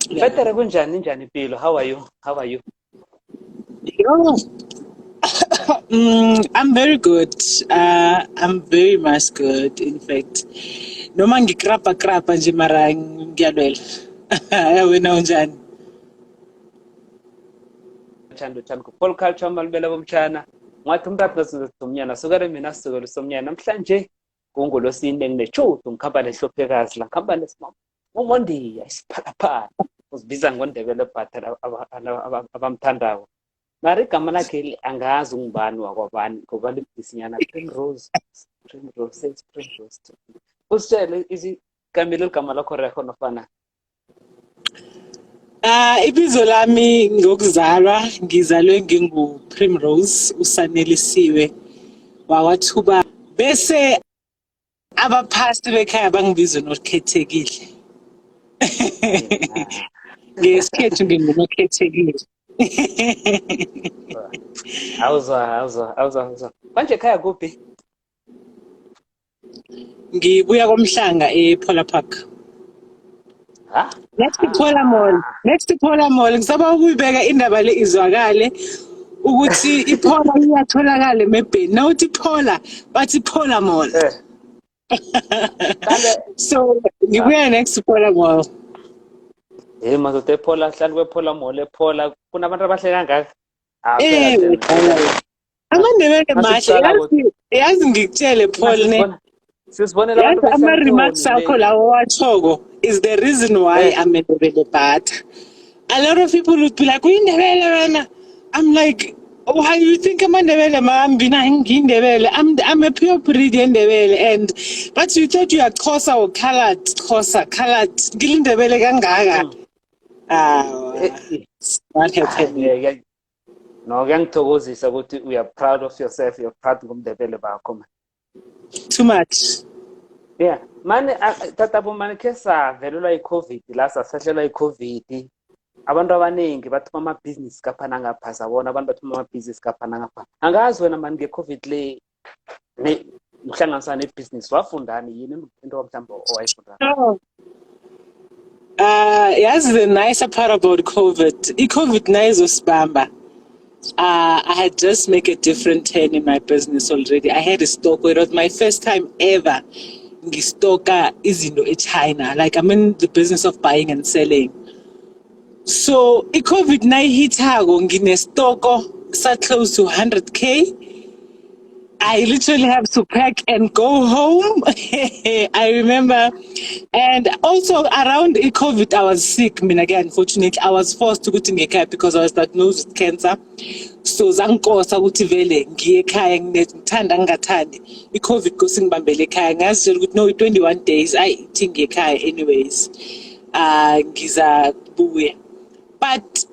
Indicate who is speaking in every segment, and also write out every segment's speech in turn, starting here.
Speaker 1: Better kunjani impilo? How are you?
Speaker 2: Yo, I'm very good. I'm very much good, in fact. Noma ngikrapa nje mara ngiyalwela. Wena unjani?
Speaker 1: Chando pol culture malibela bomtshana. Ngathi umntathu nasizomnyana sukele mina sisukele somnyana namhlanje kungolosine nginechudo ngikhampani ehlophekazi la khampani umondiya isiphalaphala uzibiza ngoNdebele Butter abamthandayo. Mara igama lakhe angazi ungubani wakwabani ngoba libhisinyana Primrose. Usitshele izigamile igama lakho rekho nofana.
Speaker 2: Ibizo lami ngokuzalwa ngizalwe ngingu Primrose usanelisiwe wakwaThuba bese abaphasi bekhaya bangibiza nokhethekile. Ngesikhethu ngingunokhethekile.
Speaker 1: Awuzwa. Manje ekhaya kuphi?
Speaker 2: Ngibuya komhlanga ePola Park. Next to Pola Mall. Ngisaba ukuyibeka indaba le izwakale ukuthi iPola iyatholakala eMebheni. Nawuthi iPola bathi Pola Mall. So ngibuya next to Pola Mall.
Speaker 1: Mazote Pola hlali kwePola Mall ePola kunabantu abahle kangaka.
Speaker 2: AmaNdebele mahle yazi ngikutshele Paul ne.
Speaker 1: Sisibonela abantu
Speaker 2: ama-remarks akho lawo wathoko is the reason why I'm a Ndebele Butter. A lot of people would be like, Ndebele wena. I'm like, oh, how you think I'm a Ndebele? I'm a pure breed Ndebele, and but you thought you are Xhosa or colored. Ngilindebele kangaka. What happened?
Speaker 1: No, ngiyangithokozisa ukuthi we are proud of yourself, you're proud ngomndebele bakho.
Speaker 2: Too much.
Speaker 1: Yeah, manje tata bomani ke savelelwa iCovid la sasehlelwa iCovid. Abantu abaningi bathuma ama-business kaphana ngapha sabona abantu bathuma ama-business kaphana ngapha. Angazi wena manje nge-Covid le uhlanganisa ne-business wafundani yini into mhlawumbe owayifunda?
Speaker 2: Yazi the nicer part about COVID. I-COVID nayizosibamba. I had just made a different turn in my business already. I had a stock. It was my first time ever ngistoka izinto eChina. Like I'm in the business of buying and selling. So i-COVID nayihithako nginestoko sat close to 100K. I literally have to pack and go home. I remember. And also around COVID, I was sick. I mean, again, unfortunately, I was forced to go to Ngekaya because I was diagnosed with cancer. So zankosa ukuthi vele ngiye ekhaya ngithanda ngingathandi. I-COVID kusingibambele ekhaya. Ngazitshela ukuthi no, 21 days ithi ngiye ekhaya anyways. Ngizabuya. But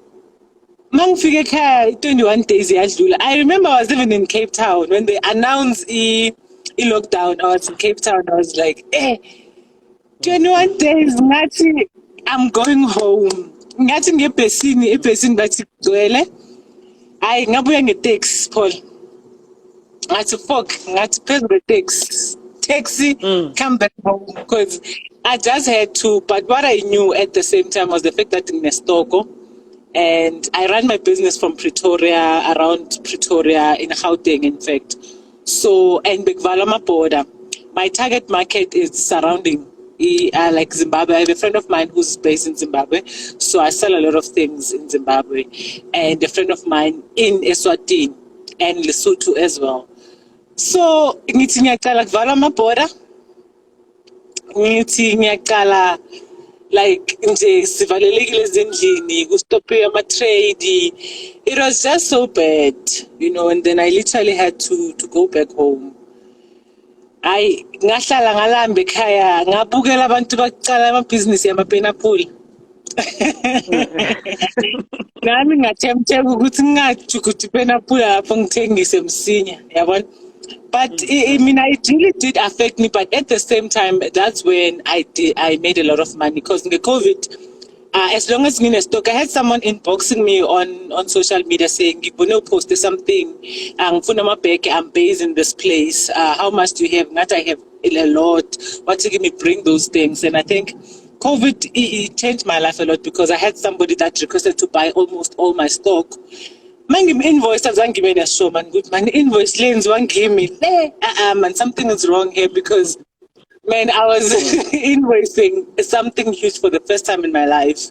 Speaker 2: mangifike ekhaya 21 days yadlula. I remember I was even in Cape Town when they announced i-lockdown. I was in Cape Town. I was like, 21 days ngathi I'm going home. Ngathi ngebhesini bathi gcwele. Hayi ngabuya ngeTaxi Paul. Ngathi phezulu taxi come back home because I just had to, but what I knew at the same time was the fact that in Nestoko. And I ran my business from Pretoria, around Pretoria, in Gauteng, in fact. So, and Bekvalama border. My target market is surrounding like Zimbabwe. I have a friend of mine who's based in Zimbabwe. So I sell a lot of things in Zimbabwe. And a friend of mine in Eswatini and Lesotho as well. So, ngithi ngiyaqala kuvala border. Ngithi ngiyaqala like nje sivalelekile ezindlini kustophe ama-trade. It was just so bad, and then I literally had to go back home. Ngahlala ngalamba ekhaya ngabukela abantu baqala amabhizinisi yama-pineapple. Nami ngathemtheka ukuthi ngingathi ukuthi pineapple lapho ngithengise msinya, yabona. But I mean, it really did affect me. But at the same time, that's when I made a lot of money because in the COVID, as long as I'm in a stock, I had someone inboxing me on social media saying, "You posted something. I'm based in this place. How much do you have?" Not I have a lot. What to give me bring those things? And I think COVID it changed my life a lot because I had somebody that requested to buy almost all my stock. Man, invoice azange give me a show, man. Good man, invoice lanes one give me. Man, something is wrong here because man, I was invoicing something huge for the first time in my life.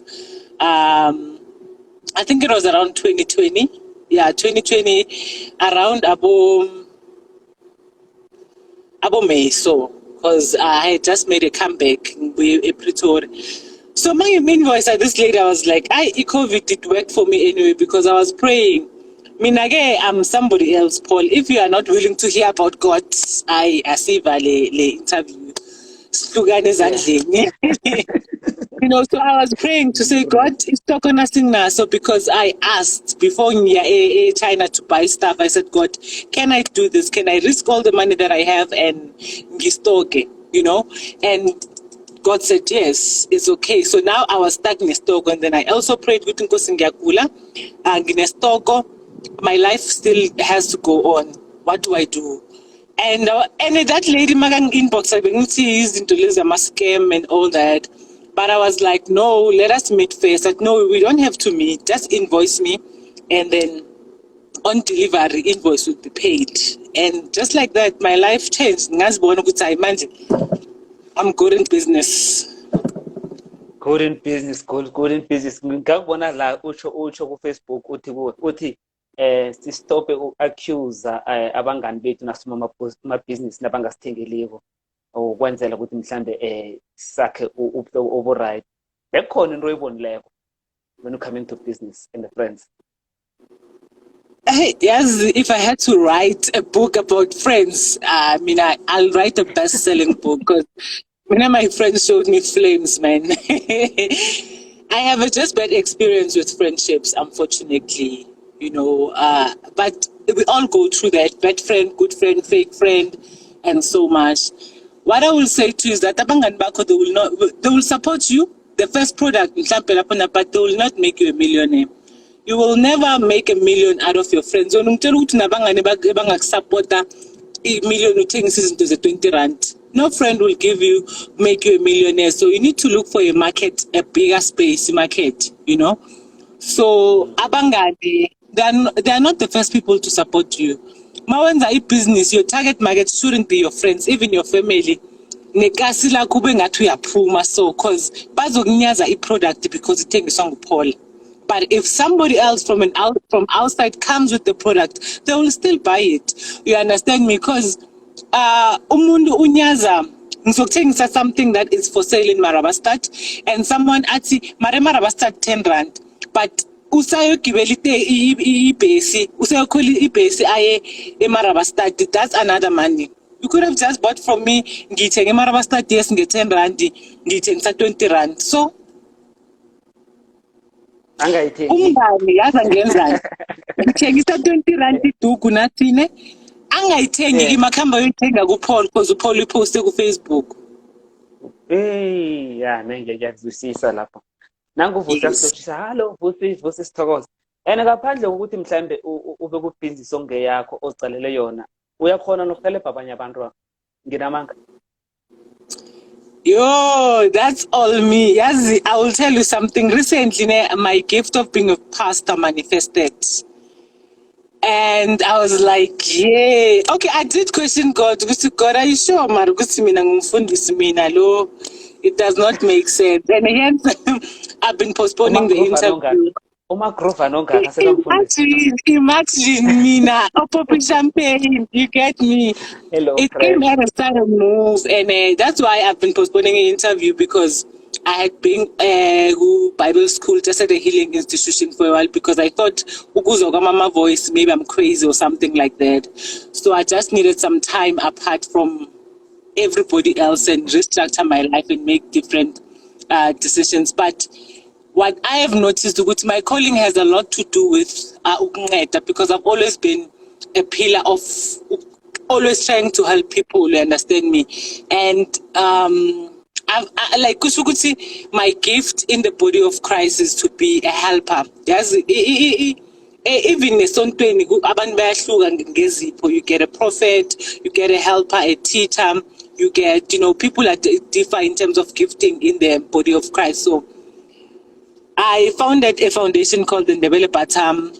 Speaker 2: I think it was around 2020. Yeah, 2020, around abo May, so because I had just made a comeback in Pretoria. So my invoice at this lady, I was like, COVID did work for me anyway because I was praying. Minage, I'm somebody else, Paul. If you are not willing to hear about God, I see le interview. You know, so I was praying to say, God, it's not gonna sing now. So because I asked before China to buy stuff, I said, God, can I do this? Can I risk all the money that I have and stock it? You know? And God said, yes, it's okay. So now I was stuck in a stock, and then I also prayed with Nkosingakula and in a stock. My life still has to go on. What do I do? And that lady magang inbox I is into a scam and all that. But I was like, no, let us meet first. Like, no, we don't have to meet. Just invoice me, and then on delivery, invoice will be paid. And just like that, my life changed. I'm good in business.
Speaker 1: Good in business, good in business. Ngikubona la utsho ku Facebook uthi stop accuse abangani bethu nasoma business nabangasithengeliko ukwenzela ukuthi mhlambe sakhe ubu right. Bekhona into oyibonileko when you come into business and the friends.
Speaker 2: Yes, if I had to write a book about friends, I'll write a best-selling book because my friends showed me flames, man. I have a just bad experience with friendships, unfortunately, you know. But we all go through that: bad friend, good friend, fake friend, and so much. What I will say to you is that they will support you. The first product, but they will not make you a millionaire. You will never make $1 million out of your friends. So support million into the 20 rand. No friend will make you a millionaire. So you need to look for a market, a bigger space market, you know. So abangani, they are not the first people to support you. Mawenza business, your target market shouldn't be your friends, even your family. Nekasi la kube ngatu ya puma so cause bazokunyaza product because it takes song Paul. But if somebody else from outside comes with the product, they will still buy it. You understand me? Because umundu unyaza ngizokuthengisa something that is for sale in Marabastad, and someone athi Marabastad 10 rand, but usayogibela ibhesi usayokhwela ibhesi aye eMarabastad, that's another money. You could have just bought from me ngithenge eMarabastad yes nge 10 rand ngithengisa 20 rand. So umngani yaza ngenzani ngithengisa 20 rand idugu nathine angayithengi imakhamba yoyithenga kuPaul because uPaul iposte ku Facebook.
Speaker 1: Yeah, ngiyakuzwisisa lapho. Nangu Vusi asothisa, hello Vusi Sithokoza. And ngaphandle kokuthi mhlambe ube ku business ongeyakho ozicalele yona, uyakhona nokuhelebha abanye abantu nginamanga.
Speaker 2: Yo, that's all me. Yes, I will tell you something. Recently, my gift of being a pastor manifested. And I was like, yeah. Okay, I did question God. God, are you sure? It does not make sense. And hence, I've been postponing the interview. Imagine me now, popping champagne, you get me.
Speaker 1: Hello,
Speaker 2: it came at a sudden move, and that's why I've been postponing an interview because I had been Bible school, just at a healing institution for a while because I thought mama voice, maybe I'm crazy or something like that. So I just needed some time apart from everybody else and restructure my life and make different decisions. But what I have noticed, my calling has a lot to do with because I've always been a pillar of always trying to help people, you understand me? And I like my gift in the body of Christ is to be a helper. Yes, even you get a prophet, you get a helper, a teacher. you get, people that differ in terms of gifting in the body of Christ. So I founded a foundation called the Ndebele Butter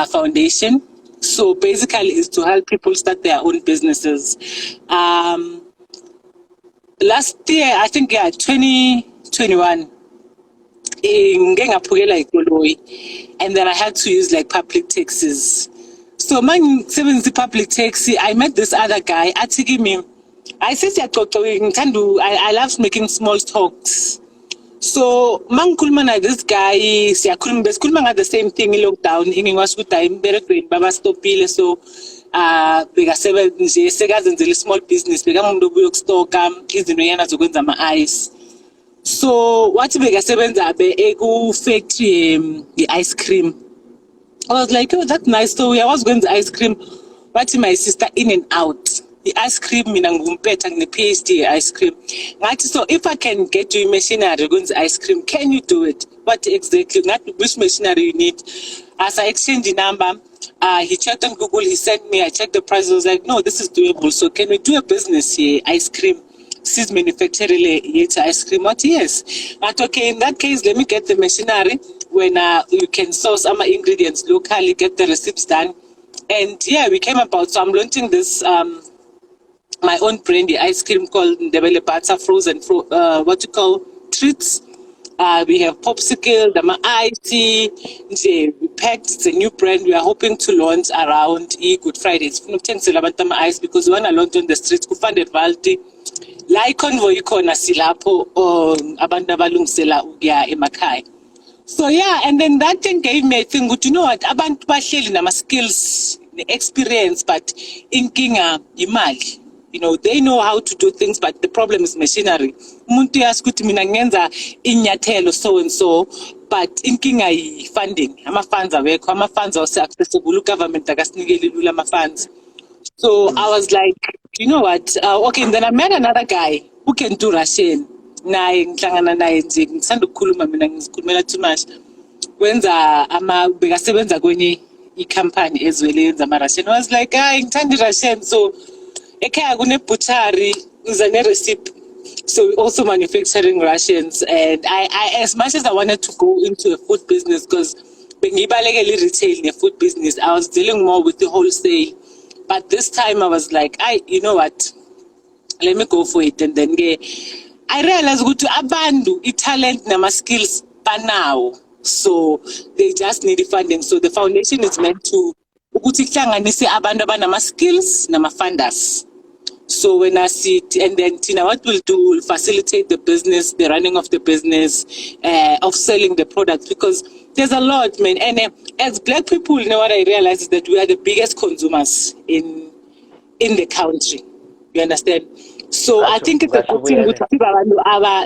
Speaker 2: Foundation. So basically, it's to help people start their own businesses. Last year, I think, 2021, and then I had to use like public taxis. So man, seven public taxi, I met this other guy. I said, I love making small talks. So man kulmana this guy siyakhuluma at the same thing in lockdown ingiwashi ukuthi ayimberegweni babastopile so bekasebenza nje sekazenzela small business bekamuntu obuye ukstoka izinto yana zokwenza ama-ice. So wathi bekasebenza eku factory ice cream. I was like, oh, that's nice. So I was going to ice cream. But my sister in and out. The ice cream, mina ngumpetha ngine PhD ice cream. Ngathi, so if I can get you machinery going to ice cream, can you do it? What exactly? Which machinery you need? As I exchanged the number, he checked on Google, he sent me, I checked the price, I was like, no, this is doable. So can we do a business here, ice cream? Sis manufacturing ice cream. What? Yes. But okay, in that case, let me get the machinery when you can source some ingredients locally, get the receipts done. And yeah, we came about. So I'm launching this my own brand, the ice cream called Ndebele Butter frozen treats. We have popsicle, the ice, we packed. It's a new brand. We are hoping to launch around Good Friday. It's ice because we want to launch on the streets. Kufande Valti. La convoy ikona silapho abantu abalungisela ukuya emakhaya. So yeah, and then that thing gave me a thing, you know what, abantu bahleli nama skills, experience, but inkinga imali. They know how to do things, but the problem is machinery. Umuntu uyasho ukuthi mina ngenza inyathelo so and so, but inkinga funding. Ama-funds awekho, ama-funds awase-accessible, government akasinikeli lula ama-funds. So I was like, you know what? Okay, and then I met another guy who can do Russian. Naye ngihlangana naye nje ngithanda ukukhuluma mina ngizikhulumela too much. Wenza bekasebenza kwenye i-company ezwele yenza ama-Russian. I was like, ngithanda i-Russian. So a.k.a. kune-butchery uza ne-recipe. So we also manufacturing Russians. And I as much as I wanted to go into a food business, because bengibalekele retail ne food business, I was dealing more with the wholesale. But this time I was like, you know what? Let me go for it. And then I realized go to abandu talent nama skills now. So they just need funding. So the foundation is meant to ukuthi kuhlanganise abantu abanama skills nama funders. So when I see it, and then Tina, what we'll do, we'll facilitate the business, the running of the business, of selling the products, because there's a lot, man. And as Black people, what I realize is that we are the biggest consumers in the country. You understand? So I think it's a good thing.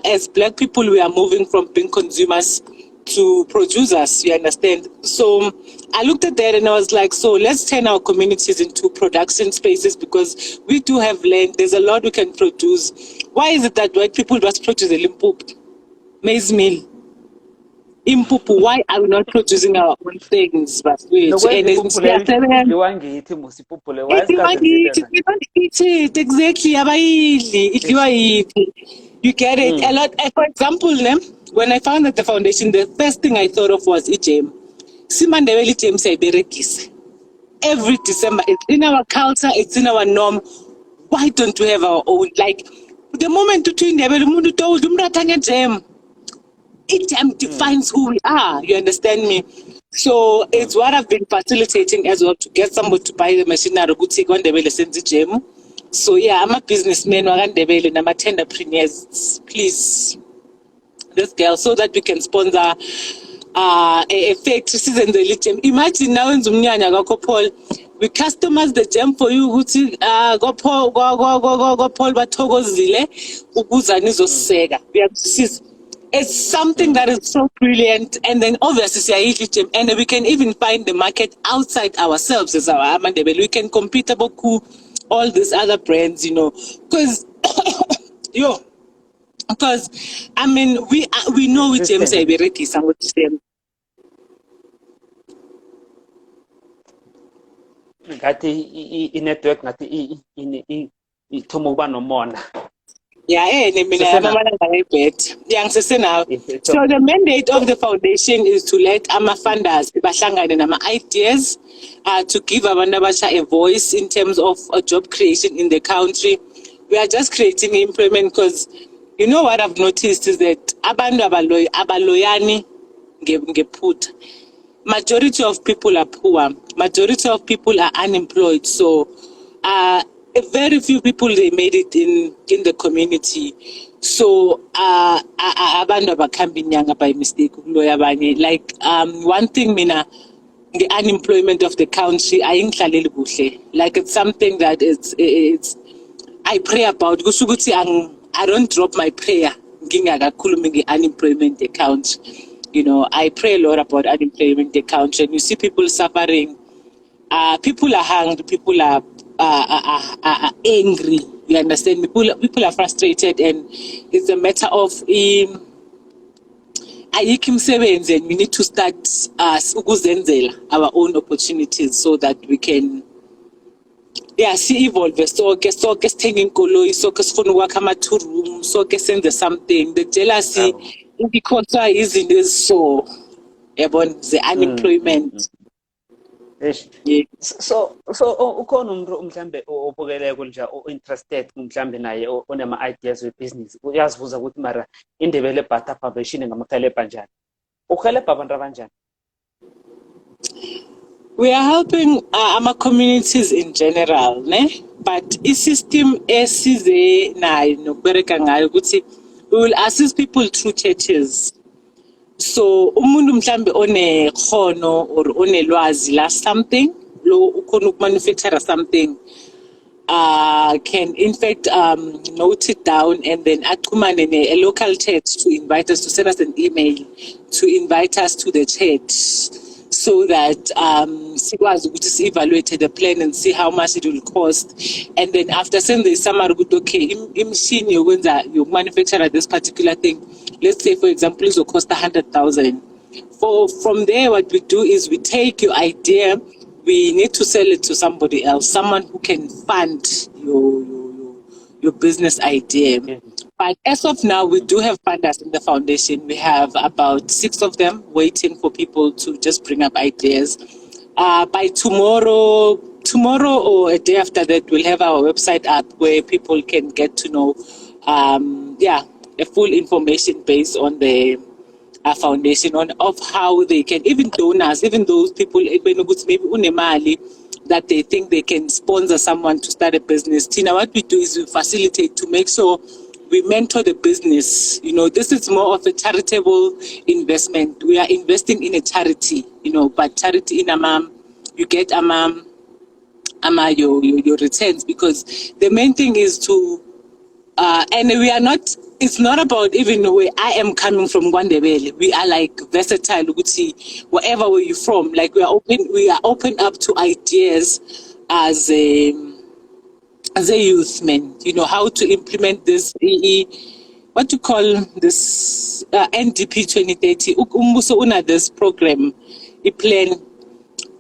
Speaker 2: As Black people, we are moving from being consumers to producers. You understand? So I looked at that and I was like, so let's turn our communities into production spaces, because we do have land. There's a lot we can produce. Why is it that white people just produce a Limpopo maize meal? Impupu, why are we not producing our own things? But wait, and
Speaker 1: you want
Speaker 2: it exactly. You get it a lot. For example, when I founded the foundation, the first thing I thought of was ijem. Simandebele ijem sayiberegisa. Every December, it's in our culture, it's in our norm. Why don't we have our own? Like the moment between Ndebele told jem. It defines who we are. You understand me? So it's what I've been facilitating as well, to get somebody to buy the machinery. So yeah, I'm a businessman. I'm a tenderpreneurs. Please, this girl, so that we can sponsor a factory season the gem. Imagine now in Zumnyanya go Paul, we customize the gem for you. Go Paul batogo zile ukuza nizo sega. We have to see. It's something that is so brilliant, and then obviously and we can even find the market outside ourselves as our Ndebele. We can compete about all these other brands, because because I mean we know which James Ibereki and what them.
Speaker 1: Ngati i network ngati ithoma ukuba nomona.
Speaker 2: Yeah, so the mandate of the foundation is to let funders bahlangane nama ideas, to give abantu abasha a voice in terms of job creation in the country. We are just creating employment because you know what I've noticed is that abantu abaloyani ngephutha. Majority of people are poor. Majority of people are unemployed. So very few people they made it in the community. So abantu abakhambinyanga by mistake like one thing mina the unemployment of the country ayingihlaleli kuhle. Like it's something that it's I pray about. I don't drop my prayer ngingakakhulumi nge-unemployment account. You know, I pray a lot about unemployment account, and you see people suffering. People are hungry. People are angry. You understand? People are frustrated, and it's a matter of and we need to start our own opportunities so that we can. See evolve. So staying koloi, so sifuna ukwakha ama-2 rooms, so senze something. The jealousy because isn't so the unemployment.
Speaker 1: Yeah. So ukhona umuntu mhlambe obukeleko nje interested mhlambe naye onema ideas we business uyazivuza ukuthi mara Ndebele Butter Foundation ngamakhalebha njani ukhelebha abantu abanjani?
Speaker 2: We are helping our communities in general, ne? But the system esize nayo nokubereka ngayo ukuthi we will assist people through churches. So umuntu mhlambe onekhono or onelwazi la something lo ukhona ukumanufacture something can in fact note it down and then axhumane a local church to invite us, to send us an email to invite us to the church, so that sikwazi ukuthi si-evaluate the plan and see how much it will cost, and then after sending the summary ukuthi okay imishini yokwenza yokumanufacture this particular thing, let's say for example it will cost 100,000. From there what we do is we take your idea, we need to sell it to somebody else, someone who can fund your business idea. But as of now, we do have funders in the foundation. We have about 6 of them waiting for people to just bring up ideas. By tomorrow or a day after that, we'll have our website up where people can get to know, a full information based on the foundation of how they can, even donors, even those people maybe unemali that they think they can sponsor someone to start a business. Tina, what we do is we facilitate to make sure we mentor the business. You know, this is more of a charitable investment. We are investing in a charity, you know, but charity in you get your returns, because the main thing is to and we are not, it's not about even where I am coming from, Ndebele. We are like versatile, wherever where you're from. Like we are open up to ideas as a youth man, you know, how to implement this what you call this NDP 2030. Umbuso una this program, a plan,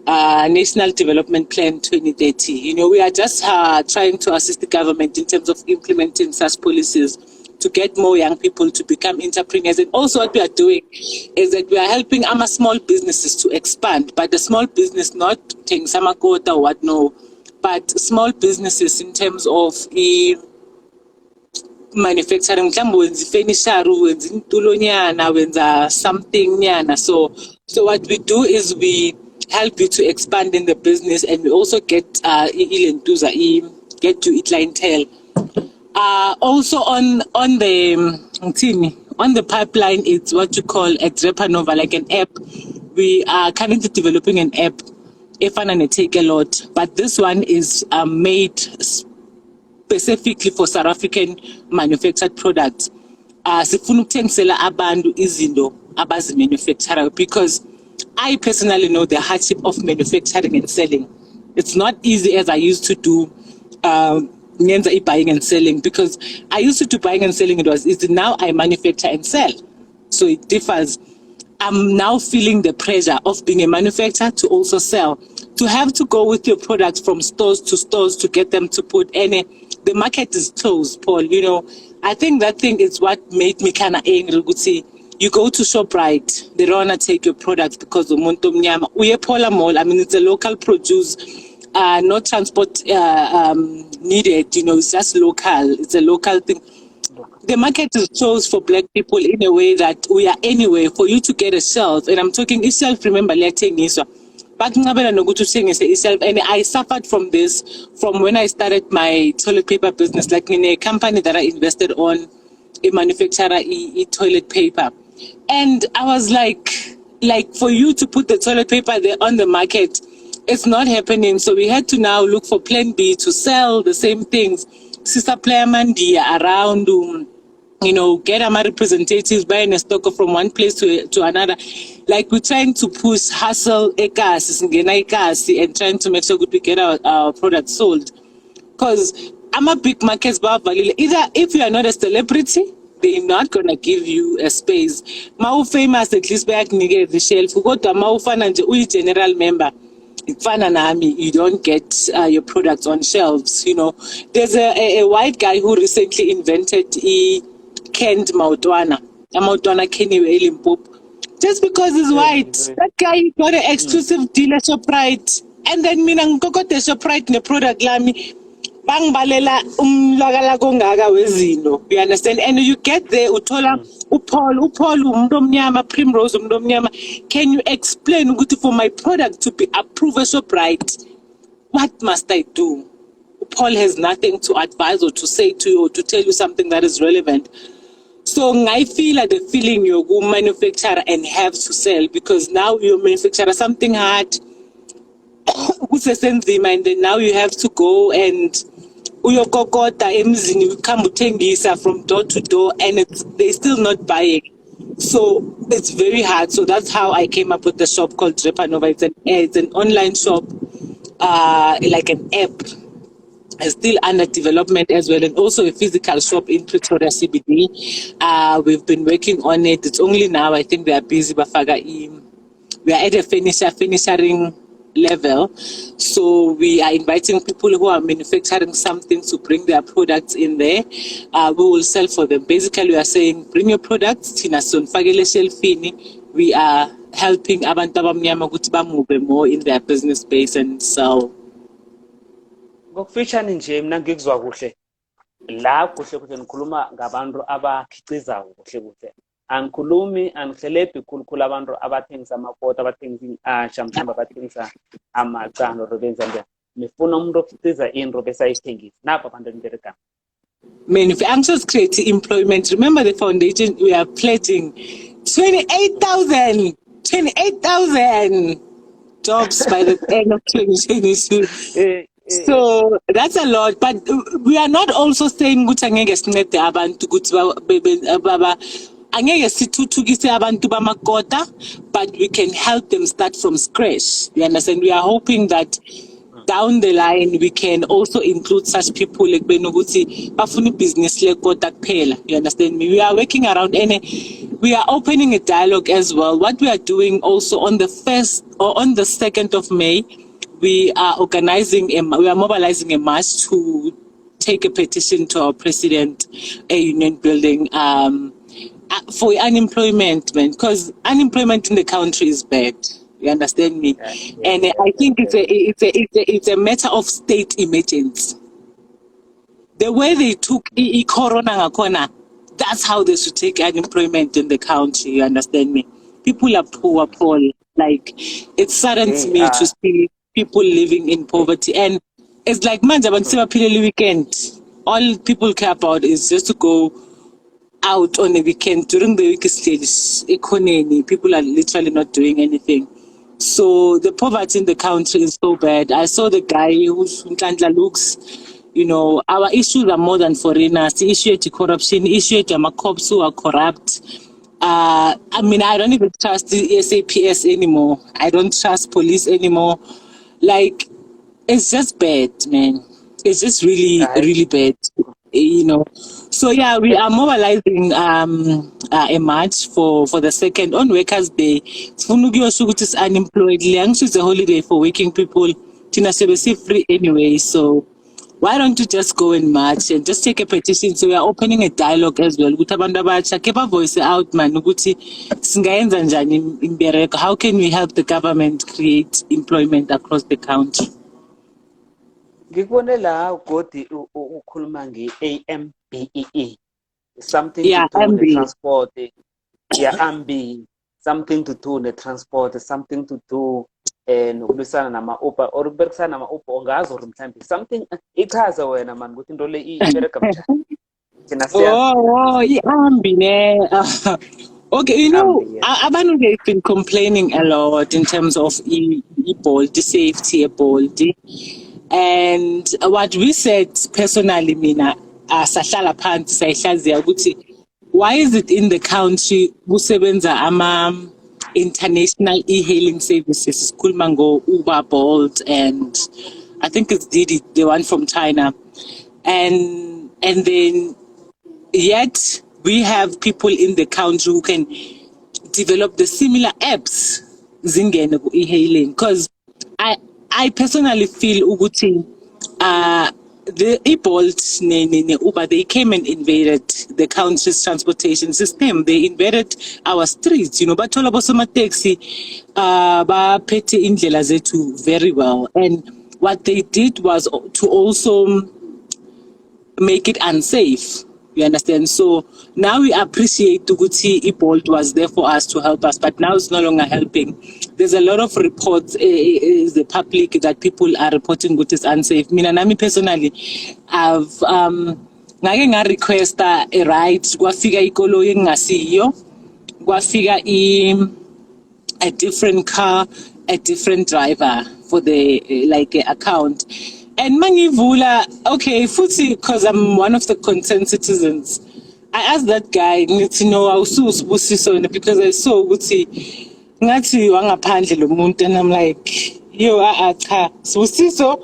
Speaker 2: National Development Plan 2030. You know, we are just trying to assist the government in terms of implementing such policies to get more young people to become entrepreneurs. And also what we are doing is that we are helping our small businesses to expand, but the small business, not taking samakota or what, no, but small businesses in terms of manufacturing, something. So what we do is we help you to expand in the business, and we also get get you clientele. Also on the pipeline, it's what you call a Drepanova, like an app. We are currently developing an app, and take a lot, but this one is made specifically for South African manufactured products. Sifuna ukuthengisela abantu izinto abazimanufacture, because I personally know the hardship of manufacturing and selling. It's not easy as I used to do buying and selling, because I used to do buying and selling, it was easy. Now I manufacture and sell, so it differs. I'm now feeling the pressure of being a manufacturer to also sell, to have to go with your products from stores to stores to get them to put any. the market is closed, Paul. You know, I think that thing is what made me kind of angry. You go to ShopRite, they don't want to take your products because of Umuntu Mnyama. Uye Paula Mall, I mean, it's a local produce, no transport needed, you know, it's just local. It's a local thing. The market is closed for black people in a way that we are anyway, for you to get a shelf, and I'm talking itself, remember, but and I suffered from this from when I started my toilet paper business, like in a company that I invested on, a manufacturer, toilet paper. And I was like for you to put the toilet paper there on the market, it's not happening. So we had to now look for plan B to sell the same things. Sister Player Mandia around, you know, get our representatives buying a stock from one place to another. Like we're trying to push hustle and trying to make sure we get our products sold. Because I'm a big market, either if you are not a celebrity, they're not going to give you a space. Mau famous, at least back nigga the shelf. You go to Mau fan and you general member. You don't get your products on shelves. You know, there's a white guy who recently invented canned Mautwana. A Mautwana Kenny Limpopo. Just because he's white, that guy got an exclusive deal at ShopRite. And then Minang got the ShopRite in the product lami. Bang balela umlagala kongaga wezino. You understand? And you get there, utola upol umdomnyama, Primrose umdomnyama. Can you explain for my product to be approved as ShopRite? What must I do? Paul has nothing to advise or to say to you or to tell you something that is relevant. So I feel like the feeling you go manufacture and have to sell, because now you manufacture something hard. And then now you have to go and uyokokota emzini ukambutengisa from door to door, and they're still not buying. So it's very hard. So that's how I came up with the shop called Drepanova. It's an online shop, like an app. It's still under development as well, and also a physical shop in Pretoria CBD. We've been working on it. It's only now I think they are busy. We are at a finishing level, so we are inviting people who are manufacturing something to bring their products in there. We will sell for them. Basically, we are saying, bring your products. Tina sonfagele shelfini. We are helping abantu abamnyama ukuthi bamove more in their business space and sell.
Speaker 1: Ngokufishane nje mina ngikuzwa kuhle la kuhle nikhuluma ngabantu abakhiqiza kuhle angikhulumi angihlelebhi khulukhulu abantu abathengisa amakota, abathengisa iasha, mhlawumbe abathengisa amacano robenza nje. Nifuna umuntu okhiqiza into bese ayithengisa. Napha abantu enibeka
Speaker 2: I'm just creating employment. Remember the foundation, we are pledging 28,000 jobs by the end of 2022. So that's a lot, but we are not also saying ukuthi angeke sincede abantu ukuthi baba angeke sithuthukise abantu bamakota, but we can help them start from scratch. You understand? We are hoping that down the line we can also include such people like benokuthi bafuna business le kota kuphela. You understand me? We are working around we are opening a dialogue as well. What we are doing also on the 1st or on the 2nd of May, we are mobilizing a march to take a petition to our president, a union building, for unemployment, man, because unemployment in the country is bad. You understand me? I think it's a matter of state emergency. The way they took corona, that's how they should take unemployment in the country. You understand me? People are poor, Paul. Like, it saddens me to see people living in poverty, and it's like weekend. All people care about is just to go out on the weekend. During the week economy, people are literally not doing anything. So the poverty in the country is so bad. I saw the guy who's Nkandla looks, you know, our issues are more than foreigners. The issue of corruption, the issue of cops who are corrupt. I mean, I don't even trust the SAPS anymore. I don't trust police anymore. Like, it's just bad, man. It's just really, really bad, you know. So yeah, we are mobilizing a march for the 2nd on Workers' Day. Is unemployed. It's a holiday for working people. Tina free anyway. So why don't you just go and march and just take a petition? So we are opening a dialogue as well. Ukuthi abantu abatsha keep a voice out man ukuthi singayenza njani imbereko. How can we help the government create employment across the country?
Speaker 1: Ngikubone la ugodi ukhuluma nge-AMBEE, something to
Speaker 2: Yeah,
Speaker 1: do
Speaker 2: MB.
Speaker 1: ne-transport. Yeah, AMBI, something to do ne-transport, something to do nokulwisana nama-Uber or ukuberekisana nama-Uber ongazi or mhlawumbe something ichaze wena man ukuthi into le ibereka njani. Thina siyazi
Speaker 2: Oh, ihambi ne. Okay, you know,
Speaker 1: AMBI, yes.
Speaker 2: abantu they've been complaining a lot in terms of e-Bolt, safety, e-Bolt. And what we said personally, mina, sahlala phansi sayihlaziya ukuthi why is it in the country kusebenza international e-hailing services, sikhuluma ngo Uber, Bolt, and I think it's Didi, the one from China, and then yet we have people in the country who can develop the similar apps zingene ku e-hailing, because I personally feel ukuthi the e-Bolt ne Uber, they came and invaded the country's transportation system. They invaded our streets, you know, bathola bosomataxi baphethe indlela zethu very well, and what they did was to also make it unsafe. You understand? So now we appreciate Tuguti Bolt was there for us to help us, but now it's no longer helping. There's a lot of reports, the public, that people are reporting what is unsafe. Mina nami personally, I've ngake nga request a ride kwafika ikoloyi engasiyo, kwafika a different car, a different driver for the account. And mangivula, okay, futhi, because I'm one of the concerned citizens, I asked that guy, ngithi no, awususibusiso, because I saw ukuthi ngathi wangaphandle lo muntu, and I'm like, yo, cha, sibusiso.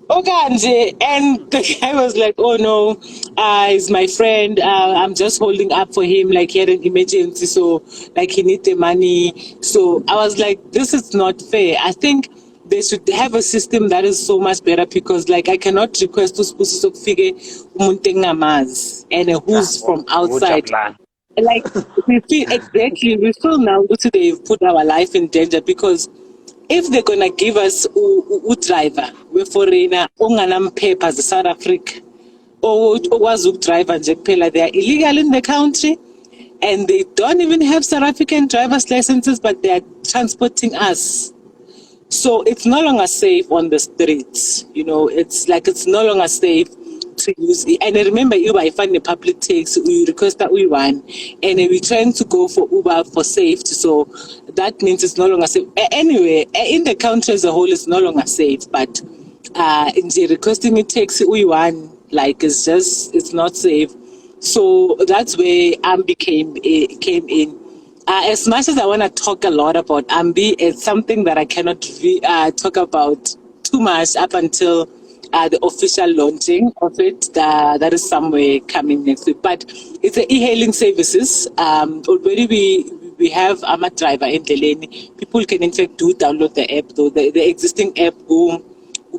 Speaker 2: Okay, and the guy was like, oh no, he's my friend. I'm just holding up for him, like he had an emergency, so like he need the money. So I was like, this is not fair. I think they should have a system that is so much better, because like I cannot request to figure and who's from outside. Like we feel now that they've put our life in danger, because if they're gonna give us a driver, we foreigner, papers, South Africa, or was driver, they are illegal in the country, and they don't even have South African driver's licenses, but they are transporting us. So it's no longer safe on the streets. You know, it's no longer safe to use it. And I remember Uber, I find the public taxi, we request that we run, and we're trying to go for Uber for safety. So that means it's no longer safe. Anyway, in the country as a whole, it's no longer safe. But in the requesting a taxi, we run, it's not safe. So that's where Ambi came in. As much as I want to talk a lot about Ambi, it's something that I cannot talk about too much up until the official launching of it. That is somewhere coming next week. But it's the e-hailing services. Already we have a driver in Ndebele. People can in fact download the app, though the existing app who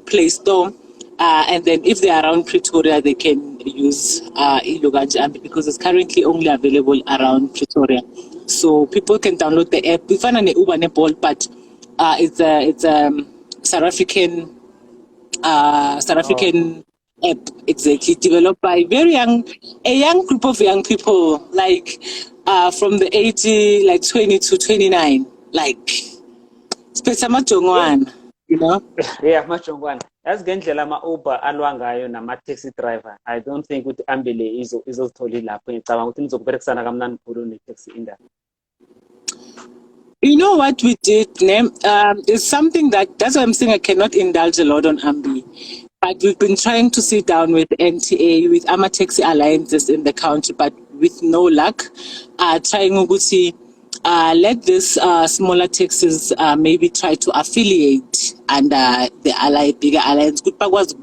Speaker 2: Play Store. And then if they are around Pretoria, they can use Iluganje, because it's currently only available around Pretoria. So people can download the app. We find an Uber and Bolt, but it's a South African app, exactly, developed by a young group of young people, from the age 20 to 29, you know.
Speaker 1: Yeah, machongwana. As ngendlela ama-Uber alwa ngayo nama-taxi driver, I don't think ukuthi Ambile izozithola lapho. Ngicabanga ukuthi nizokuberekisana kamnandi khulu ne-taxi industry.
Speaker 2: You know what we did, is something that's why I'm saying I cannot indulge a lot on Ambi. But we've been trying to sit down with NTA, with Ama Taxi Alliances in the country, but with no luck. Trying to let these smaller taxis maybe try to affiliate under the bigger alliance. Because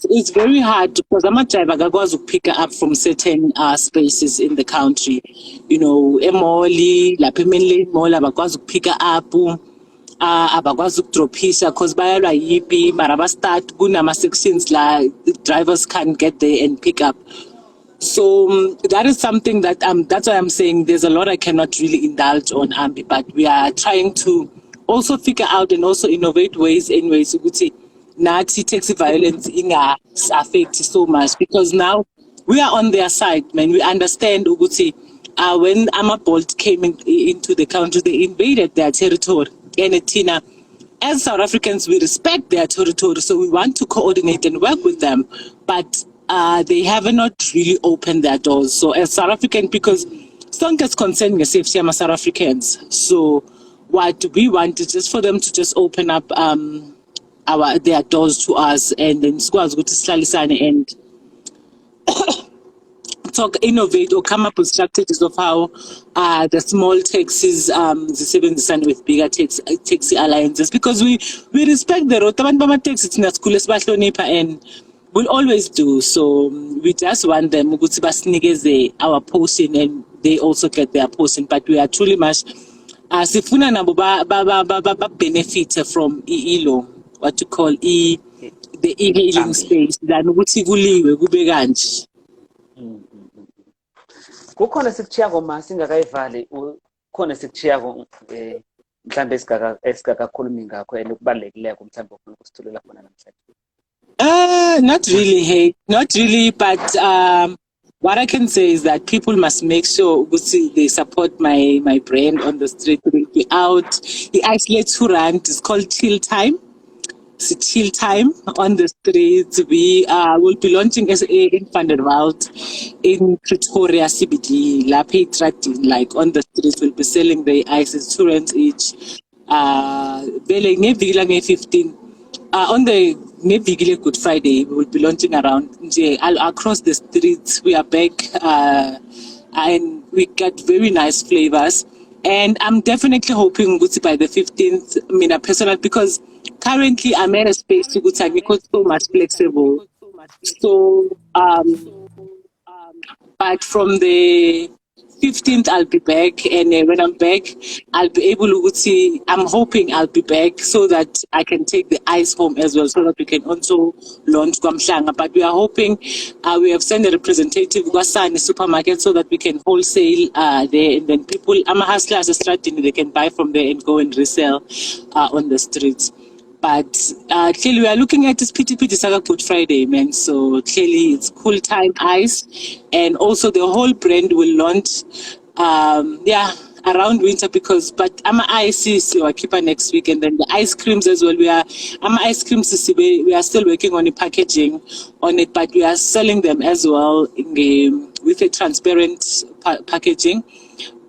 Speaker 2: it's very hard, because I'm a driver who pick up from certain spaces in the country. You know, Emoli, La Pimele, Mola, because pick up. abakwazi ukudrophisha because bayalwa yipi mara bastart kunama-sections la drivers can't get there and pick up. So that is something that that's why I'm saying there's a lot I cannot really indulge on, Ambi, but we are trying to also figure out and also innovate ways anyways ukuthi nathi taxi violence inga affect so much, because now we are on their side, man. We understand ukuthi when Bolt came into the country, they invaded their territory, and Tina, as South Africans, we respect their territory, so we want to coordinate and work with them. But they have not really opened their doors. So as South African, because some gets concerned with safety of South Africans. So what we want is just for them to just open up their doors to us, and then squads go to Slalisane and talk, innovate, or come up with strategies of how the small taxis zisebenzisane with bigger taxi alliances, because we respect the road. Abantu bama-taxi thina sikhule sibahlonipha and we'll always do. So we just want them ukuthi basinikeze our portion and they also get their portion. But we are truly much sifuna nabo benefit from ilo, what you call the e-hailing space, than ukuthi kuliwe kube kanje.
Speaker 1: Kukhona sikuchiyako ma singakayivali, kukhona sikuchiyako mhlambe esigakakhulumi ngakho and ukubalekileko mhlambe ufuna ukusithulela khona namhlanje.
Speaker 2: Not really, but what I can say is that people must make sure they support my brand on the street. We'll be out. The isolate to run. It's called Chill Time. It's Chill Time on the streets. We will be launching in Van der Walt, in Pretoria CBD, like on the streets. We'll be selling the ices, 2 rands each. 15. On the Good Friday, we will be launching around across the streets. We are back and we get very nice flavors. And I'm definitely hoping by the 15th, personal, because currently I'm at a space to go so much flexible. So, but from the 15th, I'll be back, and when I'm back, I'll be able to see. I'm hoping I'll be back so that I can take the ice home as well, so that we can also launch Kwamhlanga. But we are hoping we have sent a representative Gwasani supermarket so that we can wholesale there, and then people, hustlers, they can buy from there and go and resell on the streets. But clearly, we are looking at this PT Saga Good Friday, man. So clearly, it's cool time ice, and also the whole brand will launch, around winter. But ice is our keeper next week, and then the ice creams as well. We are ice creams. We are still working on the packaging on it, but we are selling them as well with a transparent packaging.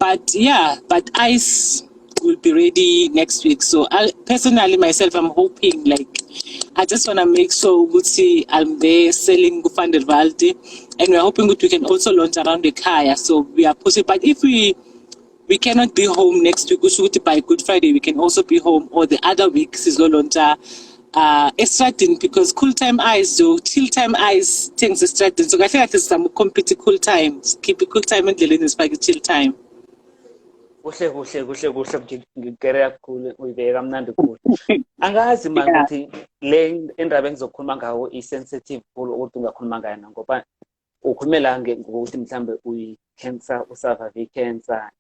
Speaker 2: But ice will be ready next week. So personally myself, I'm hoping, I just want to make sure I'm there selling Van der Walt, and we're hoping we can also launch around the Kaya. So we are pushing. But if we cannot be home next week, we should by Good Friday we can also be home, or the other weeks is launch Estradin, because cool time eyes do chill time eyes things Estradin. So I feel like there's some compete cool time, keep it cool time and dealing is like chill time.
Speaker 1: Kuhle ngikere kakhulu uyibeka kamnandi kuhle. Angazi manje ukuthi le indaba engizokhuluma ngawo i-sensitive kakhulu ukuthi ungakhuluma ngayo, ngoba ukhulumela ngokuthi mhlambe uyi-cancer, usurvive i-cancer,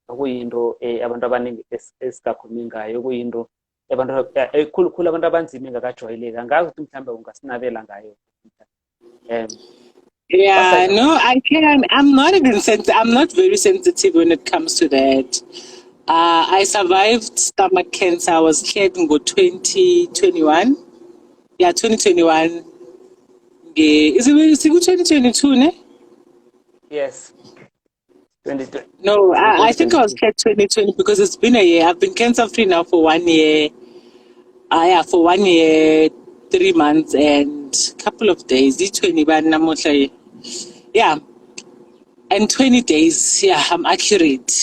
Speaker 1: kuyinto abantu abaningi esikakhulumi ngayo, kuyinto khulu abantu abanzima engakajwayeleki. Angazi ukuthi mhlambe ungasinabela ngayo.
Speaker 2: Yeah, no, I can. I'm not very sensitive when it comes to that. I survived stomach cancer. I was cleared in 2021. Yeah, 2021. Is it 2022, ne?
Speaker 1: Yes. 2020.
Speaker 2: No, I think I was cleared 2020 because it's been a year. I've been cancer free now for 1 year. For 1 year, 3 months and a couple of days. Yeah, and 20 days. Yeah, I'm accurate.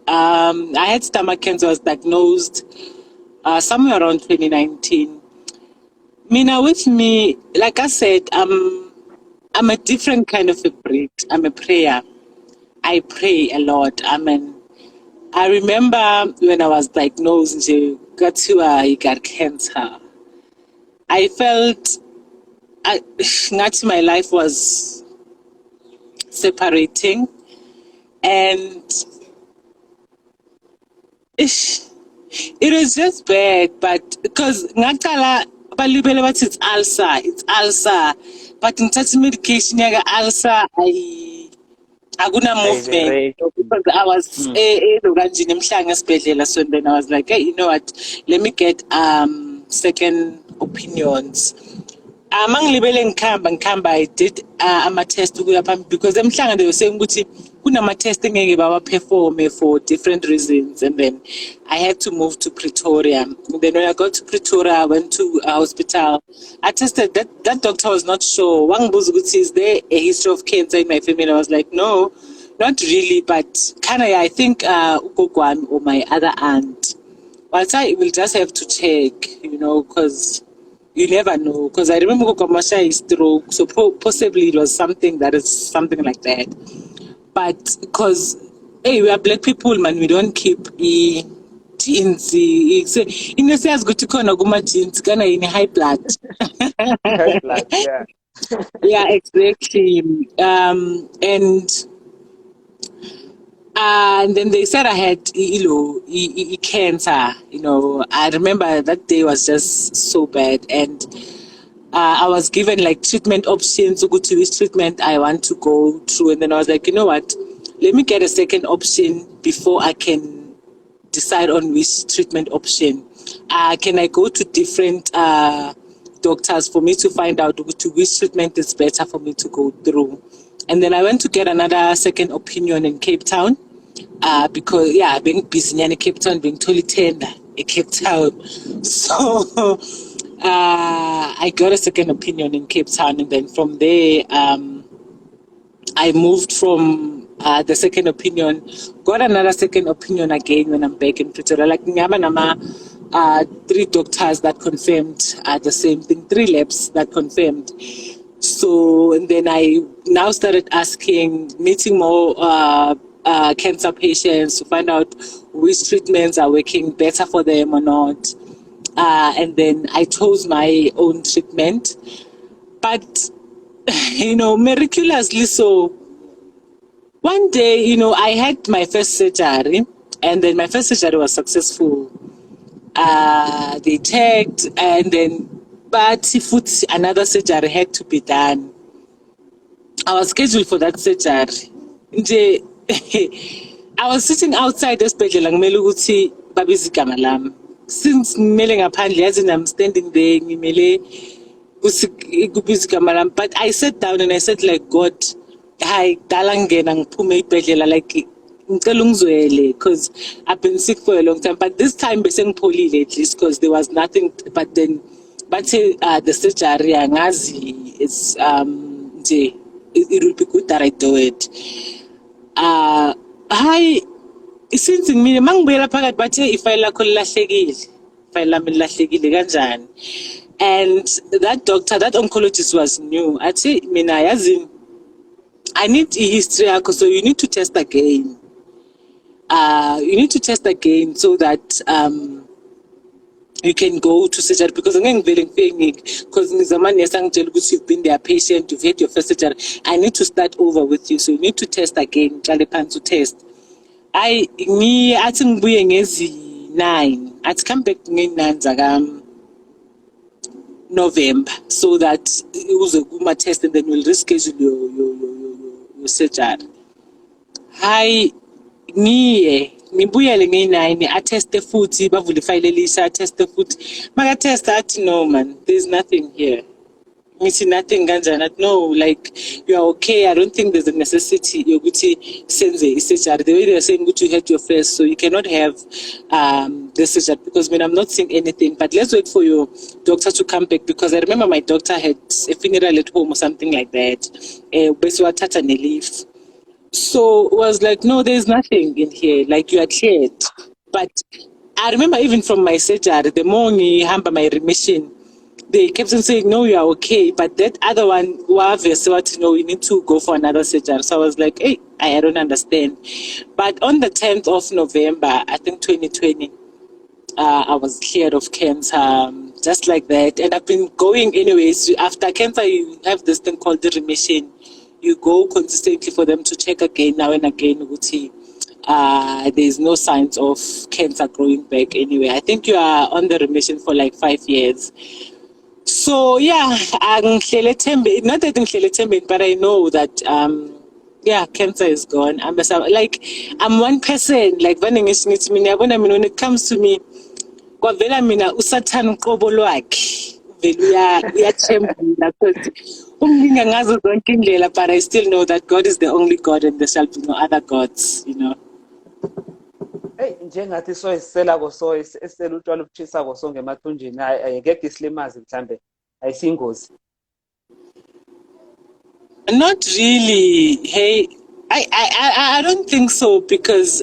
Speaker 2: I had stomach cancer. I was diagnosed somewhere around 2019. With me, like I said, I'm a different kind of a breed. I'm a prayer. I pray a lot. I remember when I was diagnosed, he got cancer. I felt my life was separating, and it was just bad. But because ngakala balibele bathi it's ulcer, but ngithatha medication yaga ulcer akuna movement. Because I was kanjini emhlanga esibhedlela, so then I was like, hey, you know what, let me get second opinions. Mangilibele ngikhamba I did ama-test ukuya phambili, because emhlanga they were saying ukuthi kunama-test engeke bawa-perform for different reasons, and then I had to move to Pretoria. And then when I got to Pretoria, I went to a hospital. I tested, that doctor was not sure. Wangibuza ukuthi, is there a history of cancer in my family? I was like, no, not really, but I think ugogo or my other aunt. But I will just have to check, because you never know. Because I remember Kokomasha is stroke, so possibly it was something like that. But because, hey, we are black people, man, we don't keep genes. As good to call genes, in high blood.
Speaker 1: High blood, yeah.
Speaker 2: Yeah, exactly. And then they said I had, cancer. I remember that day was just so bad, and I was given like treatment options to go to which treatment I want to go through, and then I was like, you know what? Let me get a second option before I can decide on which treatment option. Can I go to different doctors for me to find out to which treatment is better for me to go through? And then I went to get another second opinion in Cape Town, because being busy in Cape Town, being totally tender in Cape Town. So I got a second opinion in Cape Town, and then from there I moved from the second opinion, got another second opinion again when I'm back in Pretoria. Like three doctors that confirmed the same thing, 3 labs that confirmed. So, and then I now started meeting more cancer patients to find out which treatments are working better for them or not. And then I chose my own treatment. But, miraculously so, one day, I had my first surgery, and then my first surgery was successful. They checked, and then, but another surgery had to be done. I was scheduled for that surgery. I was sitting outside esibhedlela ngimele ukuthi babiza igama lami. Since ngimele ngaphandle yazi I'm standing there ngimele kubiza igama lami, but I sat down and I said like, God, hayi dala ngena ngiphume ibhedlela like ngicela ungizwele, because I've been sick for a long time, but this time bese ngipholile at least because there was nothing. But then the surgery angazi is it will be good that I do it. Hi, since mina mangibuyela phakathi bathe ifile lakho lilahlekile, ifile lami lilahlekile kanjani. And that doctor, that oncologist was new. Athi mina yazi I need a history yakho, so you need to test again. You need to test again so that you can go to surgery, because because you've been their patient, you've had your first surgery. I need to start over with you, so you need to test again. To test. I think we ngezi 9. I'd come back in November, so that it was a good test, and then we'll reschedule your surgery. Ngibuyele nge9 atteste futhi bavule file elisha atteste futhi makatesta athi no man, there's nothing here. Ngithi nothing kanjani? No, like you are okay. I don't think there's a necessity yokuthi senze surgery. The way they are saying you had your first, so you cannot have the surgery, because I'm not seeing anything. But let's wait for your doctor to come back, because I remember my doctor had a funeral at home or something like that. Basically, leave. So it was like, no, there's nothing in here. Like, you are cleared. But I remember even from my surgery, the more I hamper my remission, they kept on saying, no, you are okay. But that other one, you need to go for another surgery. So I was like, hey, I don't understand. But on the 10th of November, I think 2020, I was cleared of cancer, just like that. And I've been going anyways. After cancer, you have this thing called the remission. You go consistently for them to check again, now and again. There's no signs of cancer growing back anyway. I think you are on the remission for like 5 years. So yeah, not that I'm but I know that cancer is gone. I'm one person, like when it comes to me, kwavela mina usathana uqobo lwakhe vele uyathembula because umlinga ngazo zonke indlela, but I still know that God is the only God and there shall be no other gods, you know.
Speaker 1: Hey, njengathi soyisela so esela utshwala ubutshisa so ngemathunjini ayekeke isilimazi mhlambe ayisingozi.
Speaker 2: Not really. Hey, I don't think so because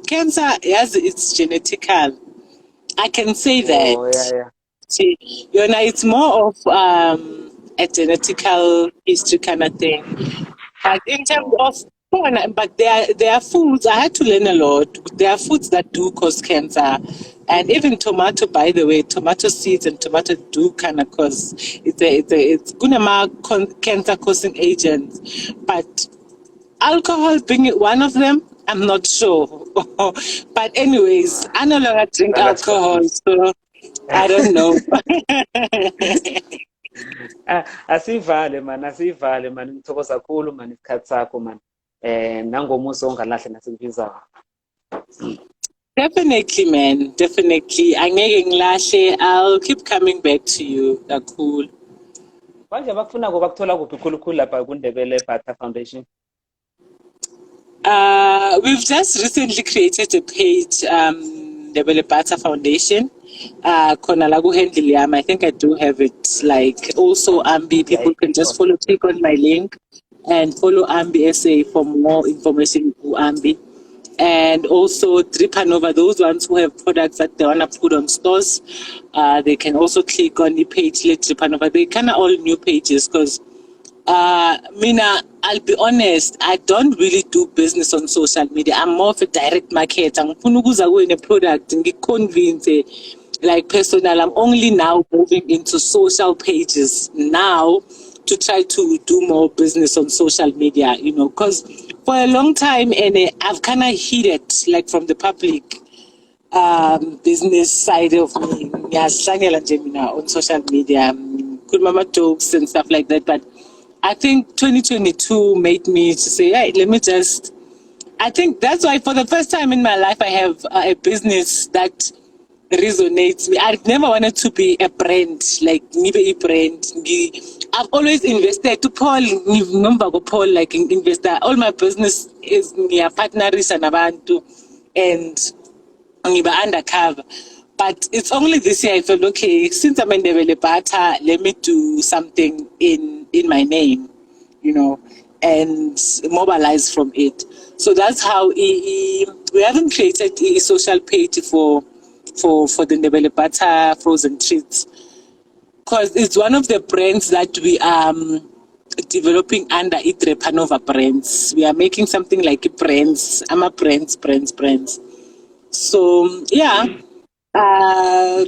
Speaker 2: cancer has its genetical. I can say that.
Speaker 1: Oh, yeah.
Speaker 2: See, it's more of a genetical history kind of thing. But in terms of but there are foods, I had to learn a lot. There are foods that do cause cancer. And even tomato, by the way, tomato seeds and tomato do kind of cause, it's cancer causing agents. But alcohol being one of them, I'm not sure. But anyways, I no longer drink alcohol, so I don't know.
Speaker 1: Asivale man ngithokoza kakhulu man isikhathi sakho man nangomuso ongalahle nasikubizayo.
Speaker 2: Definitely man, definitely. Angeke ngilahle. I'll keep coming back to you. Cool.
Speaker 1: Manje bakufuna bakuthola kuphi khulukhulu lapha kuNdebele Butter Foundation?
Speaker 2: We've just recently created a page, Ndebele Butter Foundation. Khona la ku-handle yami, I think I do have it. Like also Ambi, people can just click on my link and follow Ambi SA for more information on Ambi. And also Tripanova, those ones who have products that they want to put on stores, they can also click on the page Let Tripanova. They kind of all new pages because Mina, I'll be honest, I don't really do business on social media. I'm more of a direct market. I'm in a product and get convinced, like personal. I'm only now moving into social pages now to try to do more business on social media, because for a long time and I've kind of hid it, like from the public business side of me. On social media, good mama jokes and stuff like that, but I think 2022 made me to say, hey, I think that's why for the first time in my life, I have a business that resonates me. I've never wanted to be a brand, like nibe a brand. I've always invested to Paul, like investor. All my business is partners and abantu and undercover. But it's only this year I felt, okay, since I'm in Ndebele Butter, let me do something in my name, and mobilize from it. So that's how we haven't created a social page for the Ndebele Butter frozen treats, because it's one of the brands that we are developing under Tripanova brands. We are making something like brands. I'm a brands. So yeah.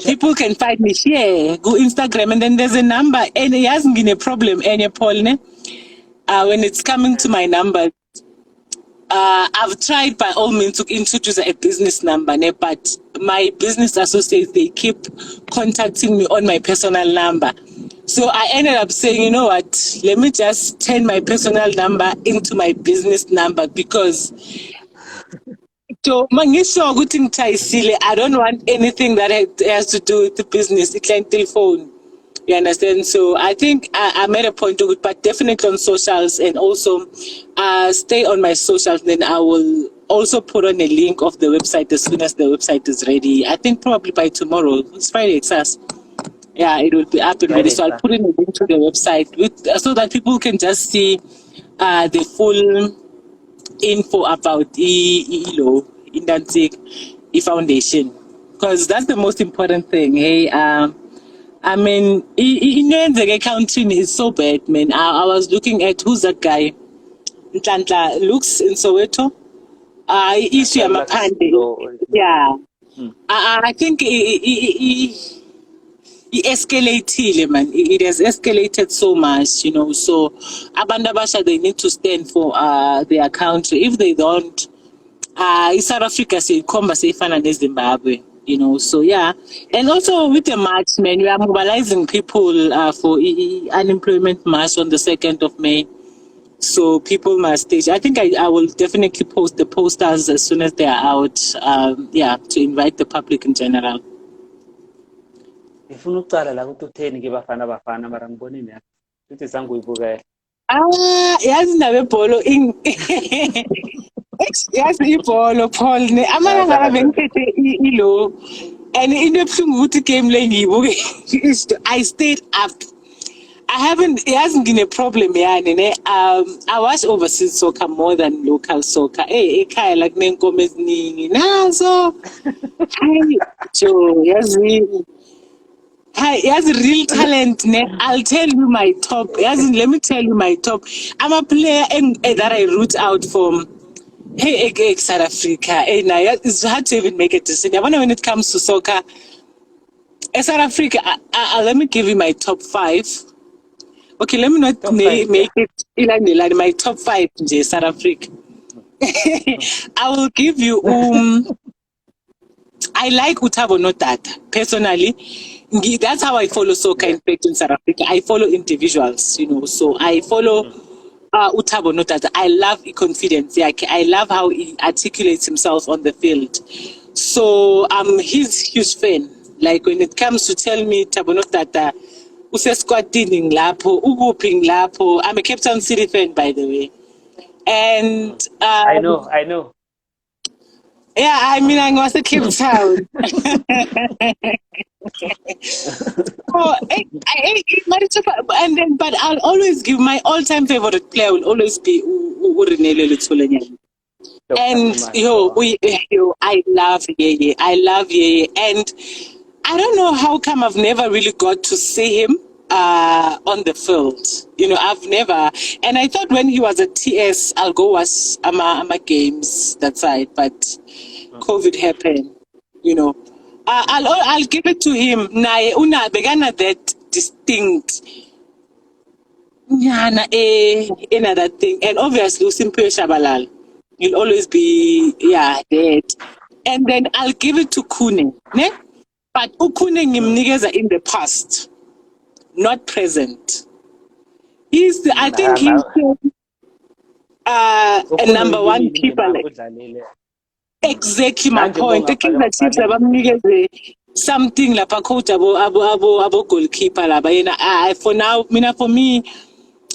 Speaker 2: People can find me here, go Instagram, and then there's a number, and it hasn't been a problem, any Paul, when it's coming to my number. I've tried by all means to introduce a business number, but my business associates, they keep contacting me on my personal number. So I ended up saying, you know what, let me just turn my personal number into my business number, because so, I don't want anything that has to do with the business. It's like telephone. You understand? So I think I made a point of it, but definitely on socials, and also stay on my socials. Then I will also put on a link of the website as soon as the website is ready. I think probably by tomorrow. It's Friday, yeah, it will be up and ready. So I'll put in a link to the website so that people can just see the full info about the foundation, because that's the most important thing. Hey, I mean, the accounting is so bad, man. I was looking at who's that guy, Ntlantla looks in Soweto. Issue Mapande. Yeah. I think it escalated, man. It has escalated so much, you know. So, abantu abasha, they need to stand for their country. If they don't, South Africa say comba sayifana neZimbabwe, you know. So yeah, and also with the march, man, we are mobilizing people for unemployment march on the 2nd of May. So people must stage. I think I will definitely post the posters as soon as they are out. Yeah, to invite the public in general.
Speaker 1: Ngifuna ukucala la ukuthi utheni ke bafana mara ngibonini yakho. Uthi zangu uyibukela.
Speaker 2: Yazi indaba ebholo yazi ibholo Paul ne amalanga la bengiphethe ilo and into ebuhlungu ukuthi game le ngiyibuke I stayed up. I hasn't been a problem yani ne I watch overseas soccer more than local soccer. Ekhaya la kunenkomo eziningi nazo. Hayi jo yazi. Hi, as real talent, I'll tell you my top. Let me tell you my top. I'm a player that I root out from. Hey, a.k.a. South Africa. Hey, now it's hard to even make a decision. When it comes to soccer, South Africa. Let me give you my top 5. Okay, let me not make it my top 5. South Africa. I will give you. I like Thabo Notata personally. That's how I follow soccer. In fact, in South Africa, I follow individuals. You know, so I follow Thabo Notata. I love his confidence. I love how he articulates himself on the field. So I'm his huge fan. Like when it comes to tell me Thabo Notata, usesquatting lapo, uguping lapo. I'm a Cape Town City fan, by the way. And
Speaker 1: I know.
Speaker 2: Yeah, I mean, I was a Cape Town. But I'll always give my all-time favorite player will always be Urinele Lutulanyani. And I love Yeye. And I don't know how come I've never really got to see him on the field. You know, I've never. And I thought when he was at TS, I'll go watch Ama games that side, but COVID happened. You know, I'll give it to him. Nae una begana that distinct. Another thing, and obviously Usimpe Shabalal. You'll always be dead. And then I'll give it to Kune, ne? But Ukune ngimnikeza in the past, not present. I think he's a number one keeper. Exactly my point. The Kaizer Chiefs abamnikeze something lapha coach abo goalkeeper laba for now, for me,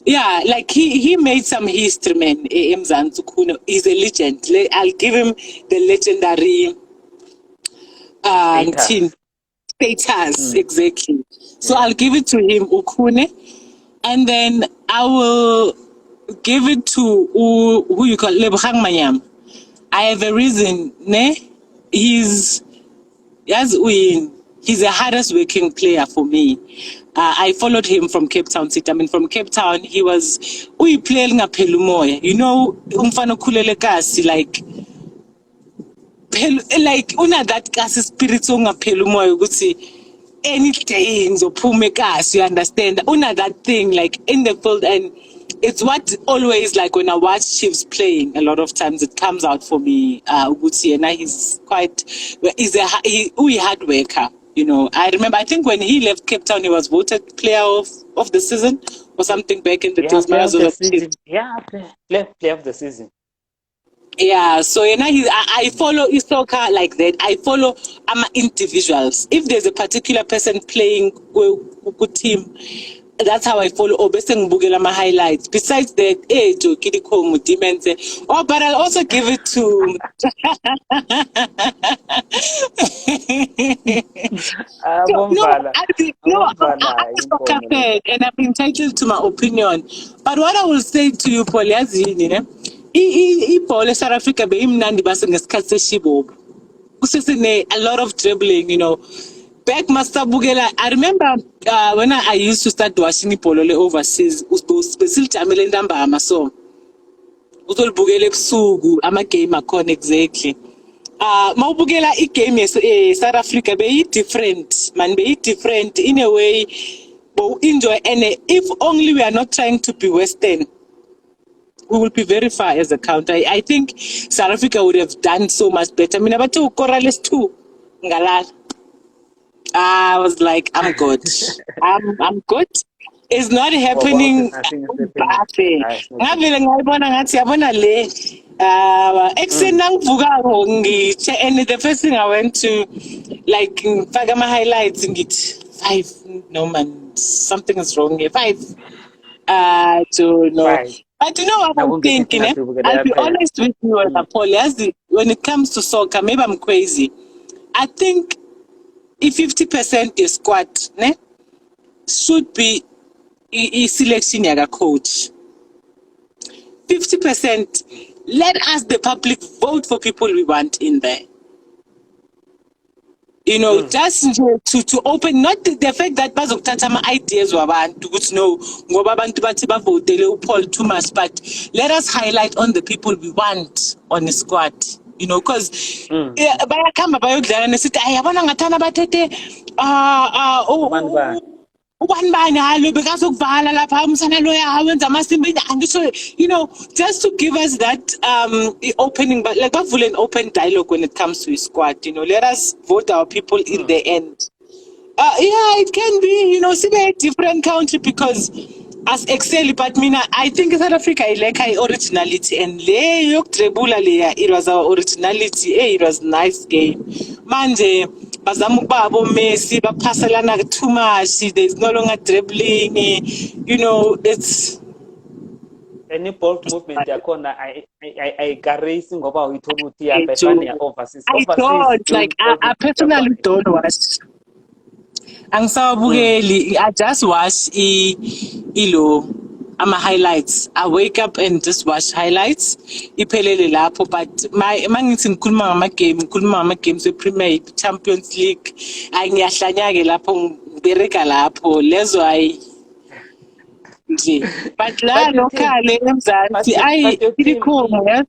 Speaker 2: yeah, like he made some history, man. Mzansi Khune is a legend. I'll give him the legendary team status. Exactly. So I'll give it to him, Ukhune, and then I will give it to who you call Lebogang Manyama. I have a reason, ne? He's the hardest working player for me. I followed him from Cape Town City. I mean, from Cape Town, he was playing ngaphela umoya. You know, umfana okhulele kasi like una that kasi spirit ongaphela umoya ukuthi anything zophume kasi, you understand? Una that thing like in the field, and it's what always like when I watch Chiefs playing, a lot of times it comes out for me. Uguti, and he's a hard worker. You know, I remember, I think when he left Cape Town, he was voted player of the season or something back in the days.
Speaker 1: Player of the season.
Speaker 2: Yeah, so I follow soccer like that. I follow individuals. If there's a particular person playing good team, that's how I follow. My highlights. Besides that, but I'll also give it to. And I'm entitled to my opinion. But what I will say to you, Paul, South Africa, a lot of dribbling, you know. Back Master Bugela, I remember when I used to start watching Polole overseas, special Tamil Ndamba so Bugele Sugu, I'm a game exactly. mawubukela igame South Africa different man, different in a way, but enjoy. And if only we are not trying to be Western, we will be very far as a country. I think South Africa would have done so much better. I mean, about two Corales too. Ngalala. I was like, I'm good. I'm good. It's not happening.
Speaker 1: Nothing is happening. It's not happening.
Speaker 2: Ngavele ngayibona ngathi yabona le ekuseni nangivukako ngitshe, and the first thing I went to, like, ngifaka ama highlights ngithi 5, no man, something is wrong here. 5 to no.
Speaker 1: Five.
Speaker 2: But you know what I'm thinking, eh? I'll be honest with you, Paul. When it comes to soccer, maybe I'm crazy. I think if 50% is squad, ne, should be selection yaga coach. 50%, let us, the public, vote for people we want in there. You know, just to open, not the fact that bazokuthatha ama-ideas wabantu ukuthi no, ngoba abantu bathi bavotele uPaul too much, but let us highlight on the people we want on the squad. You know, because bayakhamba bayodlala nesithi ayabona ngathana bathethe ubani bani halo bekazokuvala lapha umsana loya wenza amasimbi angisho, you know, just to give us that opening, but like bavule an open dialogue when it comes to his squad. You know, let us vote our people in the end. Yeah, it can be, you know, see a different country because as excel, but I think South Africa like originality, and it was our originality. It was a nice game. Manje bazama ukuba Messi baphaselana too much. There's no longer dribbling. You know, it's
Speaker 1: any ball movement yakhona I garage ngoba uyithola ukuthi yabefana overseas.
Speaker 2: I don't like. I personally don't watch. Angisawabukeli. I just watch ama highlights. I wake up and just watch highlights. Iphelele lapho, but mangithi ngikhuluma ngama games we-Premier League, Champions League, ngiyahlanya-ke lapho ngibereka lapho lezo nje. But la locally eMzansi ilikhulu.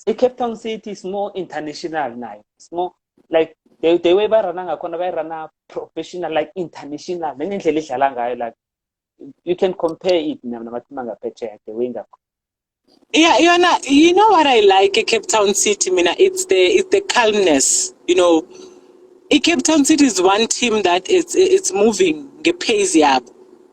Speaker 1: I-Cape Town City is more international now. It's more like the way barana ngakhona bayirana professional, like international. Nenendlela idlala ngayo, like you can compare it namathimba ngaphetsheya the way ngakho.
Speaker 2: Yeah, you know what I like at Cape Town City, it's the calmness. You know, Cape Town City is one team that it's moving the pace up.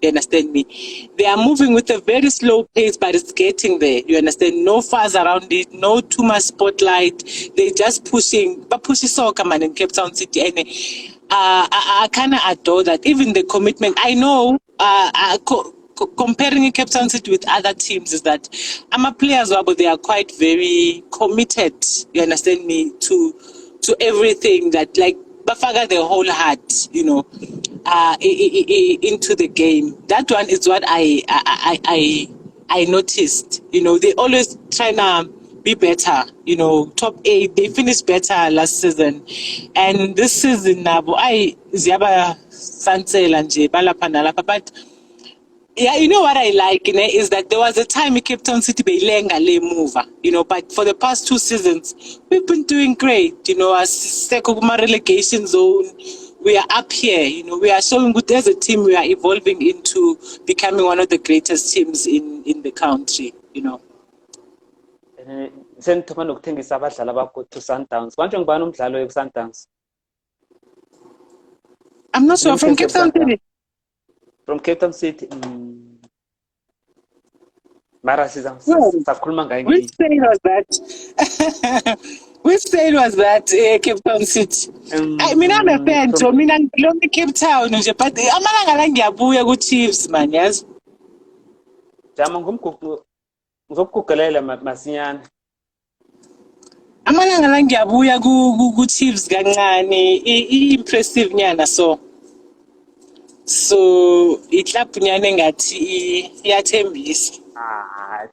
Speaker 2: You understand me? They are moving with a very slow pace, but it's getting there. You understand? No fuss around it, no too much spotlight. They just pushing soccer, man, in Cape Town City. And I kind of adore that. Even the commitment. I know, comparing Cape Town City with other teams is that players, but they are quite very committed. You understand me? To everything that, like, bafaga their whole heart, you know, into the game. That one is what I noticed. You know, they always trying to be better. You know, top 8. They finished better last season, and this season now, ziyaba sansela nje balapha nalapha. But yeah, you know what I like, is that there was a time in Cape Town City beyilenga le mover, you know, but for the past 2 seasons, we've been doing great, you know, as Sekokuma relegation zone, we are up here, you know, we are showing good as a team, we are evolving into becoming one of the greatest teams in the country, you know.
Speaker 1: Senithoma nokuthengisa abadlali abakho to Sundowns. Manje ngibani umdlalo we-Sundowns?
Speaker 2: I'm not sure, from Cape Town City.
Speaker 1: From Cape Town City. Mara sakhuluma ngayo.
Speaker 2: Which state was that? Which state was that? Cape Town City. Mina I'm a fan, so mina ngilonke Cape Town nje, but amalanga la ngiyabuya ku-Chiefs, man, yes.
Speaker 1: Jama ngizokugugulela masinyane.
Speaker 2: Amalanga la ngiyabuya ku-Chiefs kancane, impressive nyana so iklab nyana engathi iyathembisa.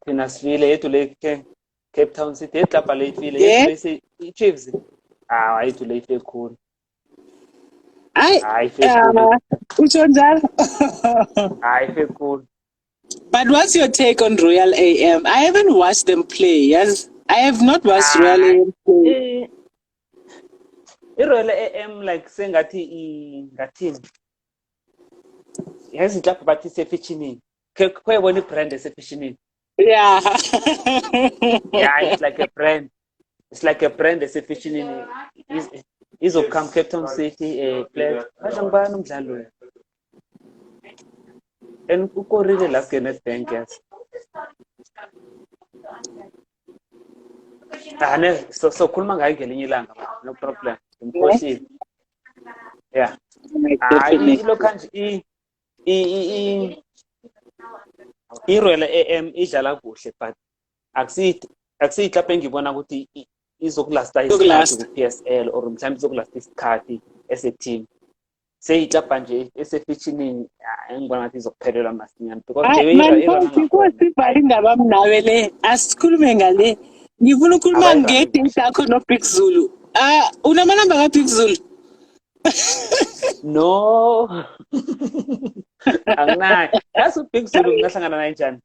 Speaker 1: Thina sivile yethu le Cape Town City eklabha le ifile yethu le i-Chiefs. Ayethu le ife cool.
Speaker 2: Utsho njalo?
Speaker 1: Ife cool.
Speaker 2: But what's your take on Royal AM? I haven't watched them play. Yes, I have not watched Royal AM play.
Speaker 1: iRoyal AM like sengathi ngathini yazi lapho bathi isefitshini kwayibona ibrand esefitshini.
Speaker 2: Yeah.
Speaker 1: Yeah, it's like a brand. It's like a brand esefitshini izokukam Cape Town City play basho ngibani umdlalo and ukorile last game Nedbank yes. So khuluma ngayo ngelinye ilanga no problem ngimkhohlile. Yeah. Ilo kanje iRoyal AM idlala kuhle but akusiyihlapha engibona ukuthi izokulasta isikhathi ku-PSL or mhlawumbe izokulasta isikhathi ese-team. Seyihlapha nje esefitshini engibona ngathi izokuphelelwa masinyane because
Speaker 2: sivale indaba mnawe le asikhulume ngale ngifuna ukukhuluma ngedate yakho noBig Zulu. Unamanamba kaBig Zulu?
Speaker 1: No. Anginayo. Yazi uBig Zulu ngahlangana naye njani?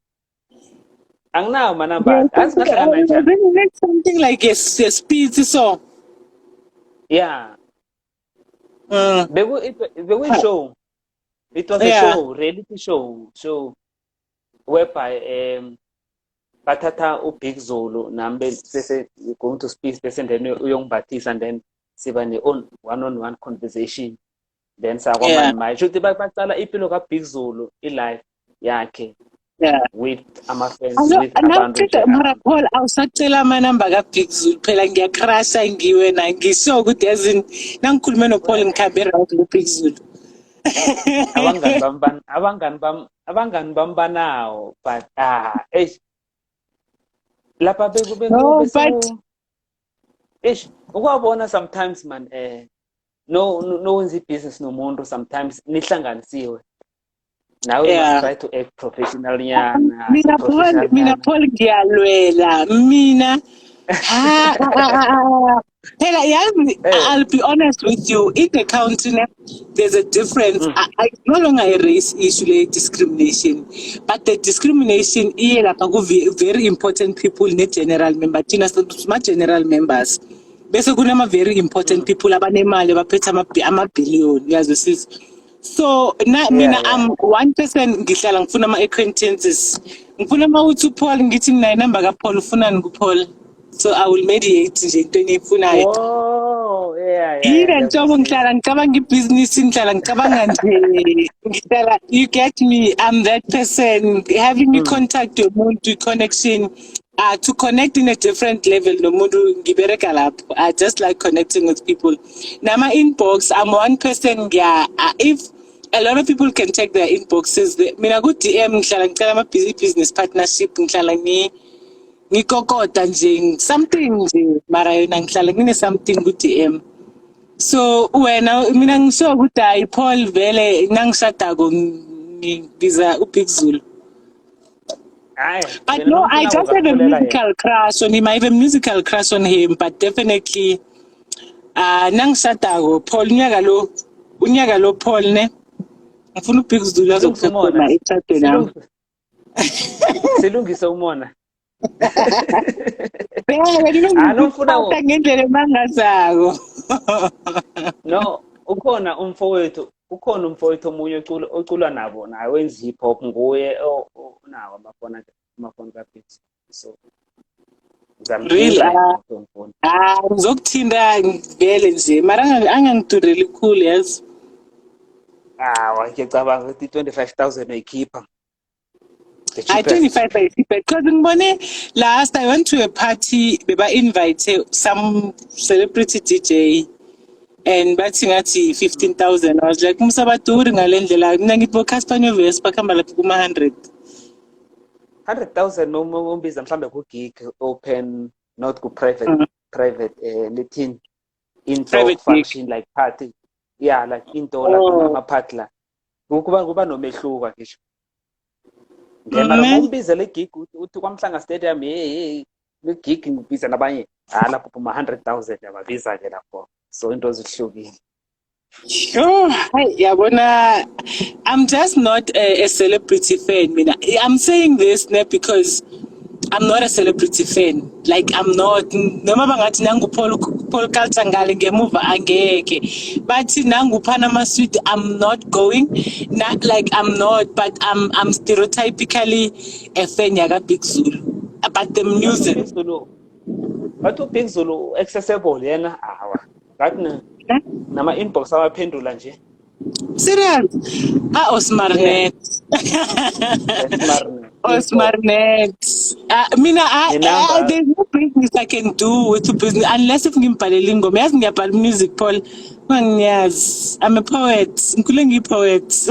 Speaker 1: Anginawo manamba. Yazi ngahlangana naye njani?
Speaker 2: Something like a speed song.
Speaker 1: Yeah. Beku show. It was a show, reality show whereby bathatha uBig Zulu nambe sese going to speak bese then uyongibhathisa and then siba ne one-on-one conversation then sakwamani manje uthi baqala impilo kaBig Zulu ilife yakhe with ama-fans with abantu
Speaker 2: mara Paul awusacela amanamba kaBig Zulu phela ngiyacrasha ngiwe na ngisho ukuthi yazini nangikhulume noPaul ngikhambe around noBig Zulu.
Speaker 1: abangani bambanawo but lapha ukwabona sometimes man no wenza business nomuntu sometimes nihlanganisiwe nawe must try to act professional nyana
Speaker 2: mina Paul ngiyalwela mina Hela, I'll be honest with you. In the country, there's a difference. It's no longer a race issue, like discrimination, but the discrimination is like very important people in the general member. Smart general members. Basically, very important people. Abanemali, abaphethe ama-billion. Yes, so mina I'm one person. Ngihlala ngifuna ama-acquaintances. Ngifuna mawuthi Paul ngithi mina inamba kaPaul ufuna ngikuPaul. So I will mediate nje into enifunayo.
Speaker 1: Oh, yeah.
Speaker 2: Yini njengoba ngihlala ngicabanga ibusiness ngihlala ngicabanga nje ngihlala you get me I'm that person having a contact nomuntu connection to connect in a different level nomuntu ngibereka lapho. I just like connecting with people. Nama inbox I'm one person if a lot of people can check their inboxes mina ku DM ngihlala ngicela ama business partnership ngihlala ngikokota nje something nje mara yona ngihlala ngine something ku DM. So wena mina ngisho ukuthi hayi Paul vele nangishadako ngibiza uBig Zulu. But no, I just have a musical crush on him. I have a musical crush on him, but definitely nangishadako Paul unyaka lo Paul ne ngifuna uBig Zulu azokuphuma echade nami.
Speaker 1: Silungisa umona.
Speaker 2: Anofuna ngendlela emangazako.
Speaker 1: No, ukhona umfowethu omunye ocula nabo naye wenza hip hop nguye nawo amafoni kaBig. So
Speaker 2: really ngizokuthinta vele nje mara angangidureli cool yes.
Speaker 1: Ngicabanga ukuthi 25,000 ayikhipha.
Speaker 2: I 25 I see because ngibone last I went to a party beba invite some celebrity DJ and bathi ngathi 15,000 I was like umsabaduri ngalendlela mina ngithi Casper Nyovesi bakhamba lapha kuma
Speaker 1: 100,000 noma umbiza mhlambe ku gig open not ku private lithin indoor function like party like indoor like ama party la kuba nomehluko ngisho. Ngema umbiza le gig uthi kwaMhlanga Stadium le gig ngibiza nabanye lapho kuma 100,000 yababiza ke lapho so into zihlukile.
Speaker 2: Sure. Yabona, I'm just not a celebrity fan. I'm saying this because I'm not a celebrity fan. Like I'm not. Noma bangathi nangu Paul pole culture ngale ngemuva angeke. But nangu Panama Suite, I'm not going. Not like I'm not, but I'm stereotypically a fan yaga Big Zulu. But the music.
Speaker 1: But Big Zulu accessible yena awa. Ngathi nama inbox awaphendula nje.
Speaker 2: Serious? Osmarnet.
Speaker 1: Esmarne.
Speaker 2: Osmarnet. There's no business I can do with the business unless if ngimbhalele ingoma. Yazi ngiyabhala music Paul. Mangiyazi. I'm a poet. Ngikhule ngiyi-poet.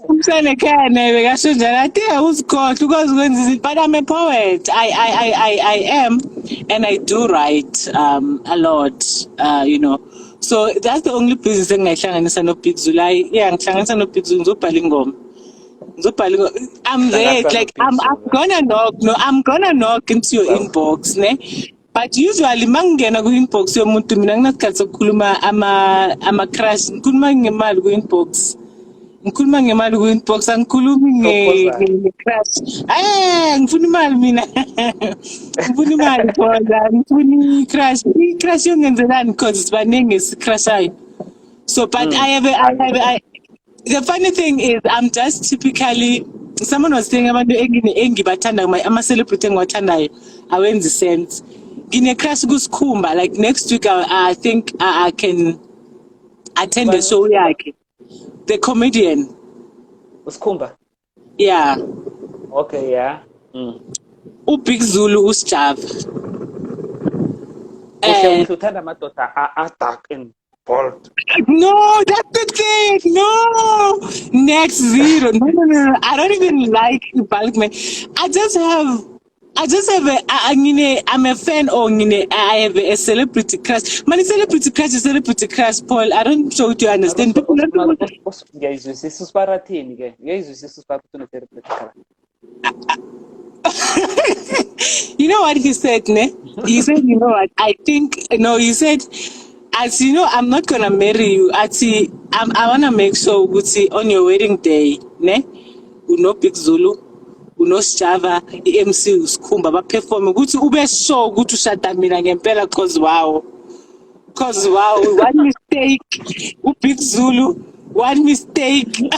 Speaker 2: Umsane khane bekasho njalo athi uzikhohle ukwazi ukwenza izinto, but I'm a poet. I am, and I do write a lot, you know. So that's the only business engingayihlanganisa no Big Zulu. Ngihlanganisa no Big Zulu ngizobhala ingoma. I'm there, like I'm gonna knock. No, I'm gonna knock into your inbox, ne? But usually mangena ku-inbox yomuntu mina nginasikhathi sokukhuluma ama crush, ngikhuluma ngemali ku-inbox. Ngikhuluma ngemali ku-inbox, angikhulumi nge-crush. Ngifuna imali mina. Ngifuna imali bona, ngifuna i-crush. I-crush yongenzelani because sibaningi esikrashayo. So but the funny thing is I'm just typically, someone was saying abantu engibathanda ama-celebrity engiwathandayo awenzi sense. Ngine-crush kuSkhumba, like next week I think I can attend the show yakhe. The comedian.
Speaker 1: Uskhumba?
Speaker 2: Yeah.
Speaker 1: Okay, yeah.
Speaker 2: Big Zulu uSjava.
Speaker 1: Uthanda amadoda dark and bold.
Speaker 2: No, that's the thing. No. Next zero. No. I don't even like bulk man. I'm a fan or I have a celebrity crush. Man, celebrity crush, Paul. I don't know if you understand. You know what he said, ne? He said, you know what? I think, no, he said, as you know, I'm not gonna marry you. I wanna make sure, on your wedding day, ne? Uno Big Zulu. unoSjava iMC uSkhumba baperform ukuthi ube sure ukuthi ushada mina ngempela cause wow one mistake uBig Zulu one mistake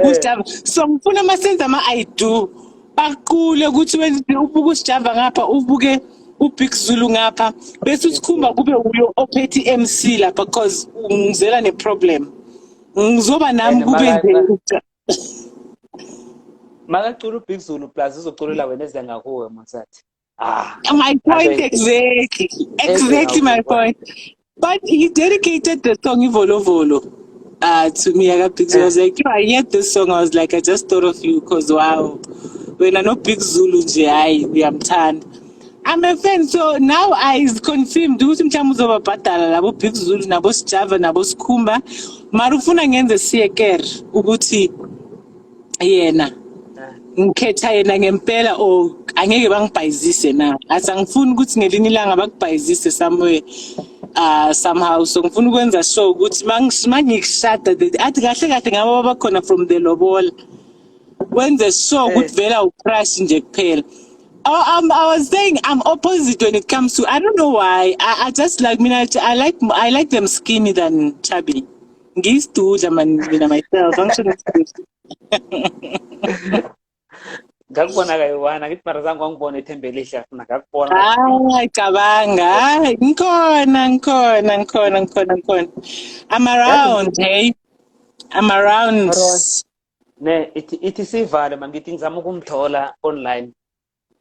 Speaker 2: uSjava so ngifuna masenza I do baqule ukuthi wenze ubuke uSjava ngapha ubuke uBig Zulu ngapha bese uSkhumba kube uyo ophethe iMC lapha because ungizela ne problem ngizoba nami kube nje
Speaker 1: Makacula uBig Zulu plus uzoculela wena ezengakuwe masathi.
Speaker 2: My point exactly my point. But he dedicated the song Ivolo Volo to me. I got Big Zulu. I was like, I heard this song. I was like, I just thought of you because wow, when I know Big Zulu, we am turned. I'm a fan, so now I confirmed. Do some chamus over Patala, labo Big Zulu, nabo Sjava, nabo Skhumba. Marufuna ngenze siyeker ukuthi yena. Ngikhetha yena ngempela angeke bangibhayizise na asangifuni ukuthi ngelinye ilanga bakubhayizise somewhere somehow so ngifuna ukwenza sure ukuthi mangikushada athi kahle ngaba bakhona from the lobola wenze sure ukuthi vela ucrush nje kuphela. I was saying I'm opposite when it comes to, I don't know why, I just like I like them skinny than chubby. Ngiyisdudla mina myself angishona
Speaker 1: ngakubona kayiwana ngithi mara zangu ngibone ethembele ihle afuna ngakubona
Speaker 2: cabanga ngikhona I'm around hey I'm around
Speaker 1: ne ithi sivale man ngithi ngizama ukumthola online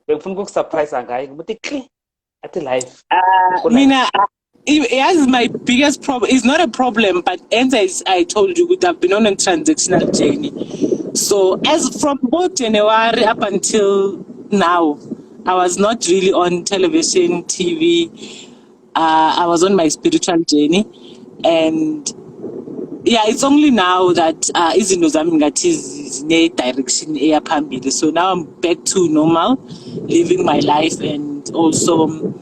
Speaker 1: bengifuna ukusurprise ngaye ngimuthi kli athi live
Speaker 2: mina as my biggest problem is not a problem, but as I told you, I've been on a transactional journey. So as from both January up until now, I was not really on television, TV. I was on my spiritual journey, and yeah, it's only now that izinto zami ngathi zine direction eyaphambili. So now I'm back to normal, living my life and also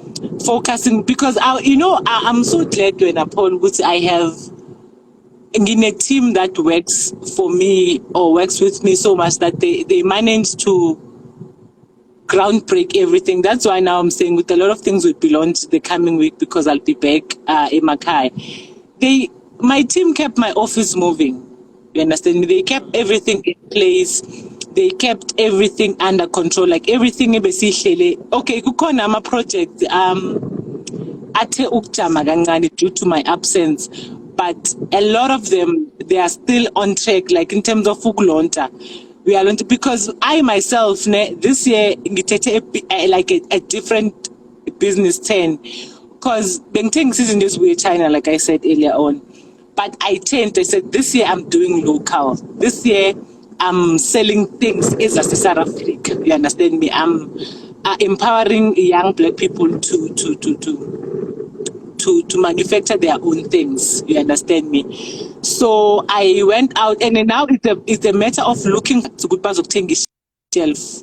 Speaker 2: focusing because I'm so glad when I have a team that works for me or works with me so much that they manage to groundbreak everything. That's why now I'm saying with a lot of things will be launched the coming week because I'll be back in Makai. My team kept my office moving. You understand me? They kept everything in place. They kept everything under control. Like everything okay, kukhona ama project athe ukujama kancane due to my absence, but a lot of them they are still on track, like in terms of ukulonta. We are launching because I myself this year ngithethe like a different business turn because Bengteng season is with China, like I said earlier on. But I said this year I'm doing local. This year I'm selling things as a South Africa. You understand me? I'm empowering young black people to manufacture their own things. You understand me? So I went out, and now it's a matter of looking to good parts of shelf.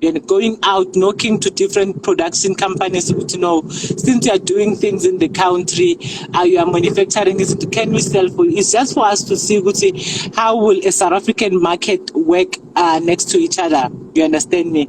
Speaker 2: And going out, knocking to different production companies to know, since you are doing things in the country, you are manufacturing it, can we sell for you? It's just for us to see how will a South African market work next to each other. You understand me?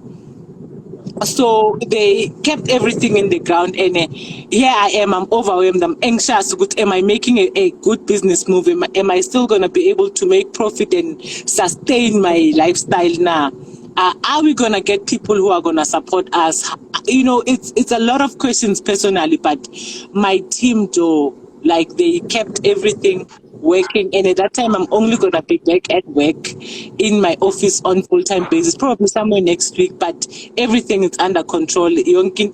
Speaker 2: So they kept everything in the ground, and here I am, I'm overwhelmed, I'm anxious. Am I making a good business move? Am I still going to be able to make profit and sustain my lifestyle now? Are we going to get people who are going to support us? You know, it's a lot of questions personally, but my team, Joe, like they kept everything working, and at that time I'm only gonna be back at work in my office on full-time basis, probably somewhere next week, but everything is under control. Direction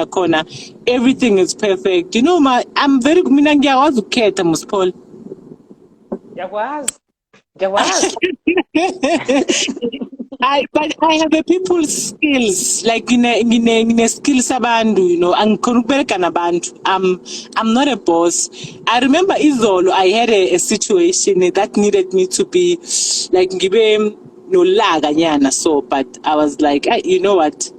Speaker 2: corner, everything is perfect. You know, I'm very Paul. But I have a people skills, like in a skills abantu, you know, and I'm not a boss. I remember Izolo, I had a situation that needed me to be like give him no laganyana, so but I was like, you know what?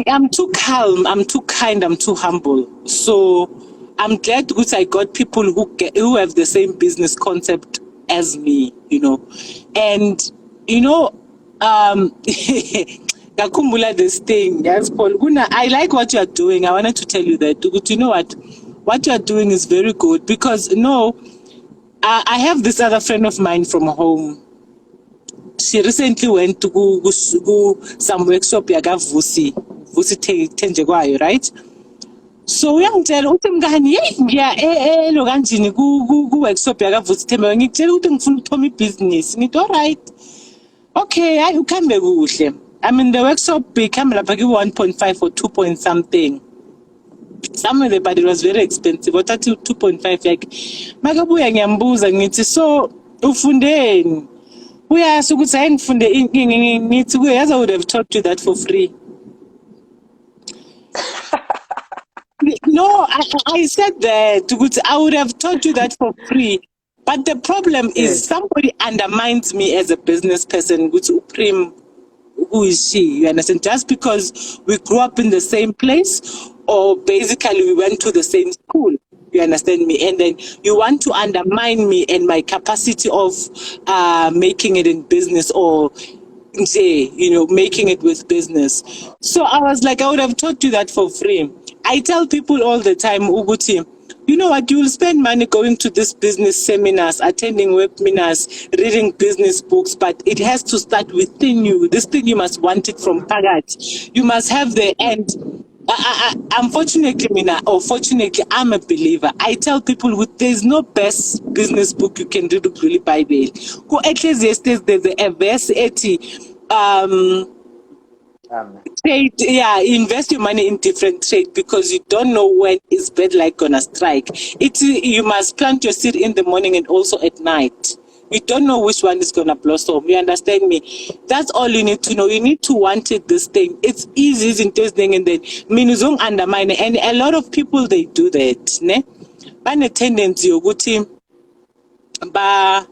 Speaker 2: I'm too calm, I'm too kind, I'm too humble. So I'm glad because I got people who have the same business concept as me, you know. And you know, this thing, yes, Paul. I like what you are doing. I wanted to tell you that. You know what you are doing is very good because I have this other friend of mine from home. She recently went to go some workshop Vusi Tenjegwayo, right? So uyangitshela ukuthi mngani ngiya lokanjini ku workshop yakavusi Themba ngikutshela ukuthi ngifuna ukuthoma ibhizinisi ngithi alright okay hayi ukhambe kuhle. I mean the workshop became lapha ku 1.5 or 2 point something somewhere, but it was very expensive. What 2.5 like makabuya ngiyambuza ngithi so ufundeni uyasho ukuthi hayi ngifunde ngithi kuyazi I would have taught you that for free. No, I said that I would have taught you that for free. But the problem is somebody undermines me as a business person. Who is she? You understand? Just because we grew up in the same place or basically we went to the same school. You understand me? And then you want to undermine me and my capacity of making it in business or you know, making it with business. So I was like, I would have taught you that for free. I tell people all the time, Uguti, you know what, you will spend money going to this business seminars, attending webinars, reading business books, but it has to start within you. This thing, you must want it from Pagat. You must have the end. Unfortunately, or fortunately, I'm a believer. I tell people there's no best business book you can read really Bible. Go at least yesterday there's a verse 80. Trade, invest your money in different trade because you don't know when is bad luck gonna strike. You must plant your seed in the morning and also at night. You don't know which one is gonna blossom. You understand me? That's all you need to know. You need to want it. This thing. It's easy, isn't it? And then minuzong undermine, and a lot of people they do that. Ne? But a tendency you good team. Ba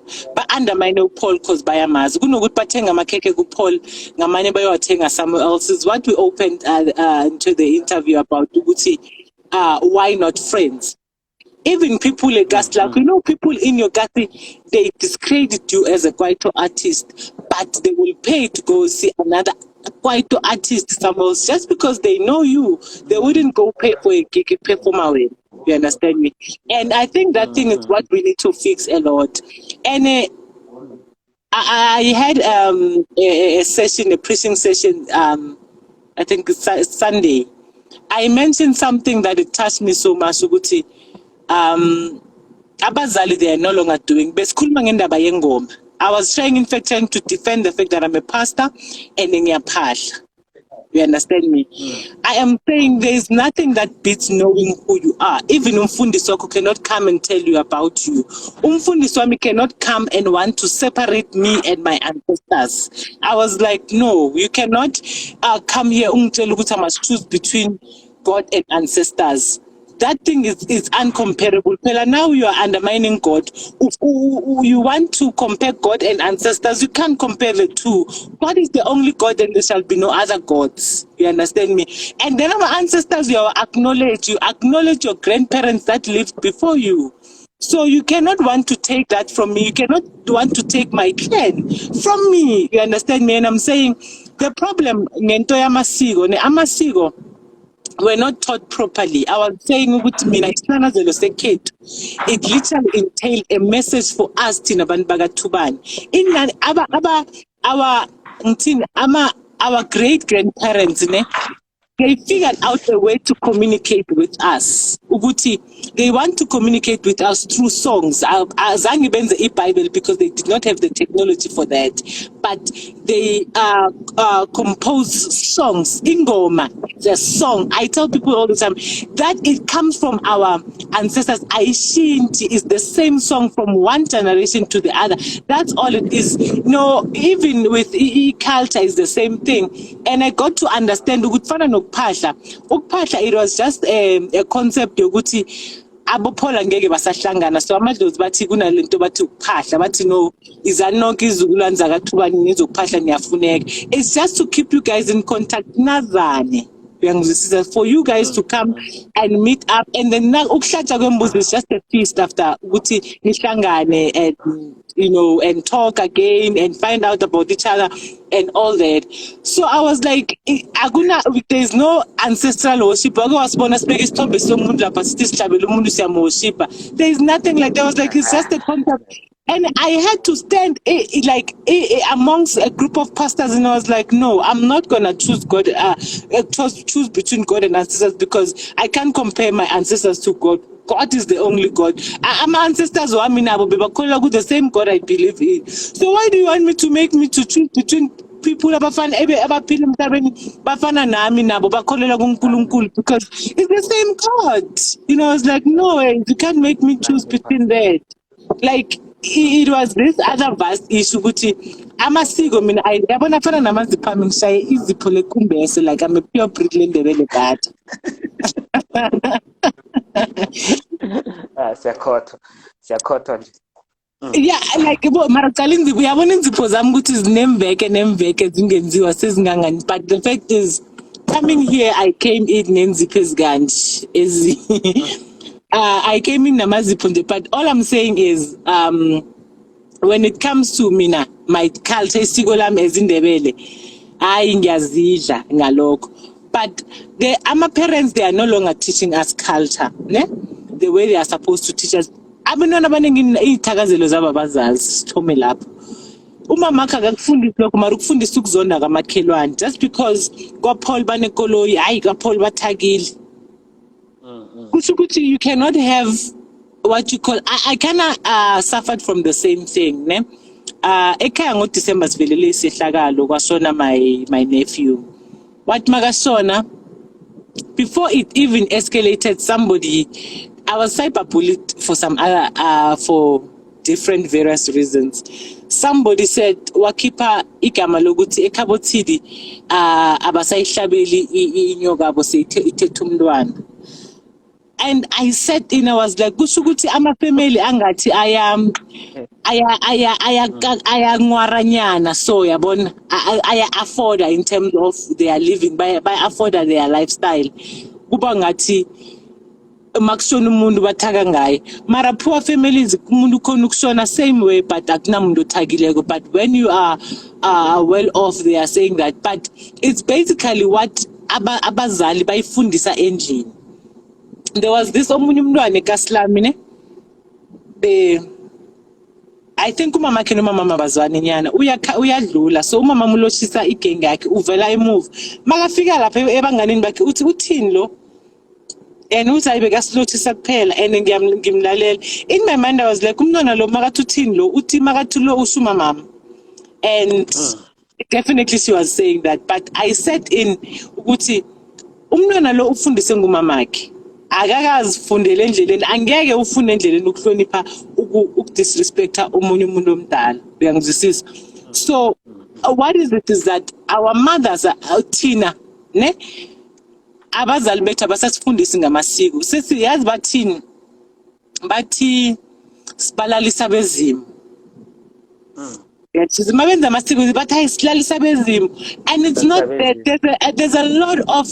Speaker 2: undermine Paul cause by Amaz. Good patenga makeke ku Paul ngamanye bayotenga somewhere else is what we opened into the interview about Uguti. Why not friends? Even people like us, like, you know, people in your Gati, they discredit you as a Kwaito artist, but they will pay to go see another Kwaito artist somewhere else just because they know you. They wouldn't go pay for a gig, pay for my way. You understand me? And I think that thing is what we need to fix a lot. And I had a session, a preaching session, I think it's Sunday. I mentioned something that it touched me so much, Uguti. Abazali, they are no longer doing. I was trying, in fact, to defend the fact that I'm a pastor and in your path. You understand me? I am saying there is nothing that beats knowing who you are. Even Umfundiswako cannot come and tell you about you. Umfundiswami cannot come and want to separate me and my ancestors. I was like, no, you cannot come here I must choose between God and ancestors. That thing is uncomparable. Pela, now you are undermining God. You want to compare God and ancestors. You can't compare the two. God is the only God and there shall be no other gods. You understand me? And then our ancestors, you acknowledge your grandparents that lived before you. So you cannot want to take that from me. You cannot want to take my clan from me. You understand me? And I'm saying the problem, amasigo, we're not taught properly. I was saying with me, it literally entailed a message for us, Tina Banbaga Tuban. In our great grandparents, they figured out a way to communicate with us. Uguti, they want to communicate with us through songs. Azangi benze e-Bible because they did not have the technology for that. But they compose songs. Ingoma, the song. I tell people all the time that it comes from our ancestors. Aishinti is the same song from one generation to the other. That's all it is. No, even with culture is the same thing. And I got to understand ukuphatha, it was just a concept yokuthi abophola ngeke basahlangana. So amadlozi bathi kunalento bathi ukuphahla bathi no izanonke izukulwane zakaThubani nizokuphahla niyafuneka. It's just to keep you guys in contact nazane. For you guys to come and meet up, and then ukuhlatshwa kwembuzi is just a feast after ukuthi nihlangane and you know and talk again and find out about each other and all that. So I was like, there's no ancestral worship. There's nothing like that. I was like, it's just a concept. And I had to stand amongst a group of pastors, and I was like, no, I'm not gonna choose God, choose between God and ancestors because I can't compare my ancestors to God. God is the only God. My ancestors were the same God I believe in. So why do you want me to make me to choose between people because it's the same God? You know, I was like, no way, you can't make me choose between that. Like it was this other vast issue ukuthi amasiko mina yabona fana namaziphambi ngishaye izipho lekumbese like I'm a pure breed Ndebele Butter.
Speaker 1: Siyakhothwa nje.
Speaker 2: Yeah, like mara qala inzipho uyabona inzipho zami ukuthi zinemveke zingenziwa sezingangani, but the fact is coming here I came in nenzipho ezikanje I came in namazipho, but all I'm saying is when it comes to mina my culture isiko lami ezindebele hayi ngiyazidla ngalokho, but my parents, they are no longer teaching us culture the way they are supposed to teach us. Abantwana abaningi izithakazelo zababazali sithome lapho umama akhe akufundisi lokho mara ukufundisa ukuzonda kamakhelwane just because kwaPaul banekoloyi hayi kwaPaul bathakile. You cannot have what you call. I kinda suffered from the same thing. Ekhaya ngoDecember sivelele isehlakalo kwashona my nephew. What makashona, before it even escalated, somebody, I was cyberbullied for some other for different various reasons. Somebody said wakipa igama lokuthi ekhabothidi abasayihlabeli inyoka abo seyithethe umntwana. And I said, I was like, kushukuthi ama family angathi aya ngwaranyana, so yabona aya afford in terms of their living, by afford their lifestyle. Kuba ngathi makushona umuntu bathaka ngaye. Mara poor families umuntu khona ukushona same way but akunamuntu othakileko. But when you are well off they are saying that. But it's basically what abazali bayifundisa endlini. There was this omunye umntwana eKaslami I think umama wakhe nomama bazwane nyana uyadlula so umama uloshisa igenge yakhe uvela emove makafika lapha ebanganeni bakhe uthi uthini lo and uthi ayibekasilothisa kuphela and ngimlalela in my mind I was like umntwana lo makathi uthini lo uthi makathi lo usuma mama and definitely she was saying that but I said in ukuthi umntwana lo ufundise ngumamakhe akakazifundele endleleni angeke ufunde endleleni ukuhlonipha ukudisrespecta omunye umuntu omdala uyangizwisisa so what is it is that our mothers thina ne abazali bethu abasasifundisi ngamasiko sesiyazi bathini bathi sibalalisa bezimo yes mabenza amasiko bathi ayisilalisa bezimo and it's not that there's a lot of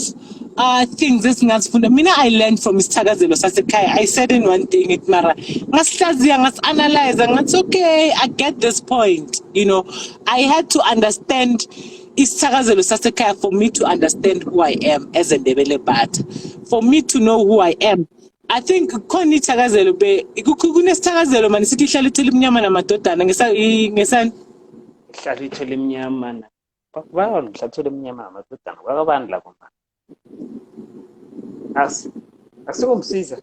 Speaker 2: things esingazifunda mina I learned from isithakazelo sasekhaya I said in one thing it mara ngasihlaziya ngasianalyze ngathi okay I get this point you know I had to understand isithakazelo sasekhaya for me to understand who I am as a Ndebele Butter for me to know who I am I think khona ithakazelo kunesithakazelo manje sithi ihlala ithela iminyama namadodana ngesani
Speaker 1: ihlala ithela iminyama bakubani ngihlathela iminyama namadodana kwakabani lapho manje asikomsiza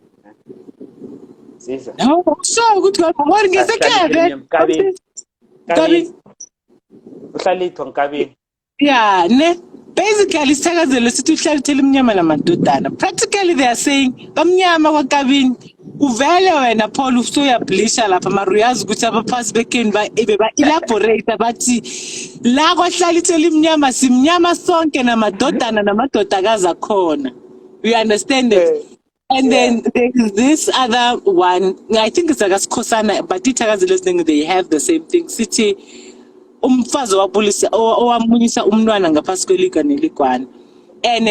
Speaker 1: siza
Speaker 2: no so ukuthi what ngesekhaya
Speaker 1: Kabini uhlalithwa ngikabini
Speaker 2: yeah ne basically isithakazelo sithi uhlala ithela iminyama namadodana practically they are saying bamnyama kwakabini uvele wena Paul usuyablisha lapha maruyazi ukuthi abaphasi bekeni ba elaborate bathi la kwahlala ithela iminyama simnyama sonke namadodana namadodakazi akhona you understand it and then there is this other one I think it's akasikhosana but ithakazelo eziningi they have the same thing sithi umfazi wabulisa owamunyisa umntwana ngaphasi kweliga neligwana and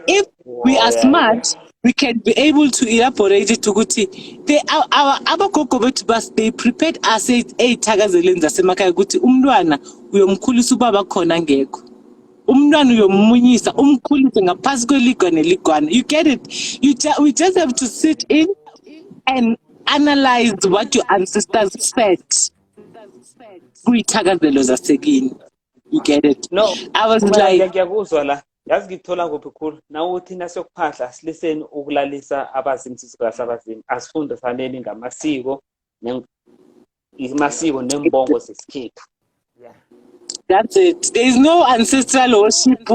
Speaker 2: if we are smart we can be able to elaborate it ukuthi abagogo bethu they prepared us ey'thakazeleni zasemakhaya ukuthi umntwana uyomkhulisa ubaba khona ngekho umntwana uyomunyisa umkhulise ngaphasi kweliga neligwana you get it we just have to sit in and analyze what your ancestors said kuyithakazelo zasekini you get it
Speaker 1: no
Speaker 2: I was like
Speaker 1: ngiyakuzwa la yazi ngithola kuphi khulu nawe uthi nasokuphahla siliseni ukulalisa abazimsizikazi abazimi asifunde fanele ngamasiko imasiko nembongo sesikhethu
Speaker 2: that's it there is no ancestral worship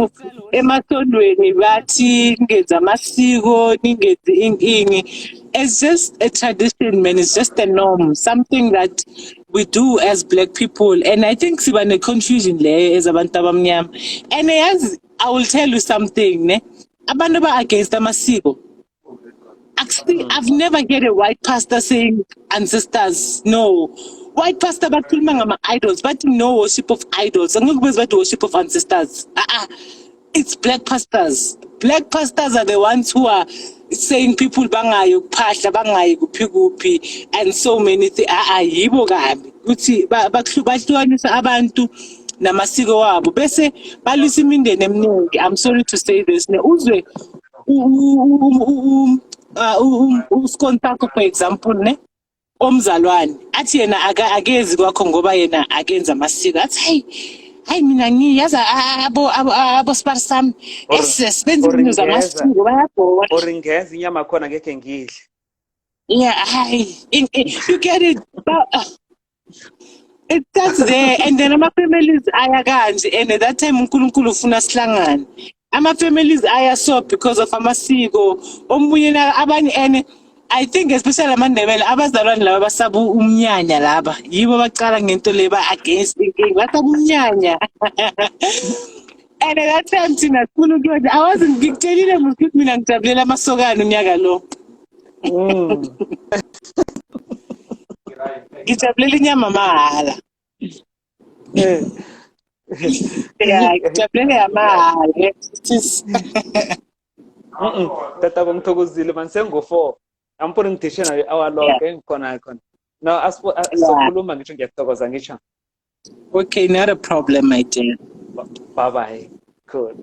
Speaker 2: emasondweni bathi ngenza amasiko ningenza inkingi it's just a tradition man it's just a norm something that we do as black people and I think siba ne confusion le as abantu abamnyama and as I will tell you something ne abantu ba against amasiko actually I've never heard a white pastor saying ancestors no white pastor bakhuluma ngama idols but no worship of idols angikubeza bathi worship of ancestors it's black pastors are the ones who are saying people bangayo kuphahla bangayi kuphi and so many things yibo kabi uthi bahlukanisa abantu namasiko wabo bese balisa imindeni eminingi I'm sorry to say this ne uzwe uSkontako for example ne omzalwane athi yena akezi kwakho ngoba yena akenza amasiko athi hayi mina ngiyaza abo sparsam esibenza izinto zamasiko bayabhola
Speaker 1: oringeza inyama khona ngeke ngidle
Speaker 2: yeah you get it it starts there and then ama families aya kanje and at that time uNkulunkulu ufuna sihlangane ama families aya so because of amasiko omunye abanye and I think especially amandebele abazalwane laba basabu umnyanya laba yibo baqala ngento leba against inking basabu umnyanya and at that time thina sifuna ukwenza I wasn't ngikutshelile ukuthi mina ngijabulela amasokana unyaka lo ngijabulela inyama mahala yeah ngijabulela mahala
Speaker 1: tata bangithokozile man sengo 4 I'm putting dictionary hour
Speaker 2: Yeah.
Speaker 1: long khona. No,
Speaker 2: Yeah.
Speaker 1: sokhuluma ngisho ngiyathokoza ngisho.
Speaker 2: Okay, not a problem, my dear.
Speaker 1: Bye bye. Cool.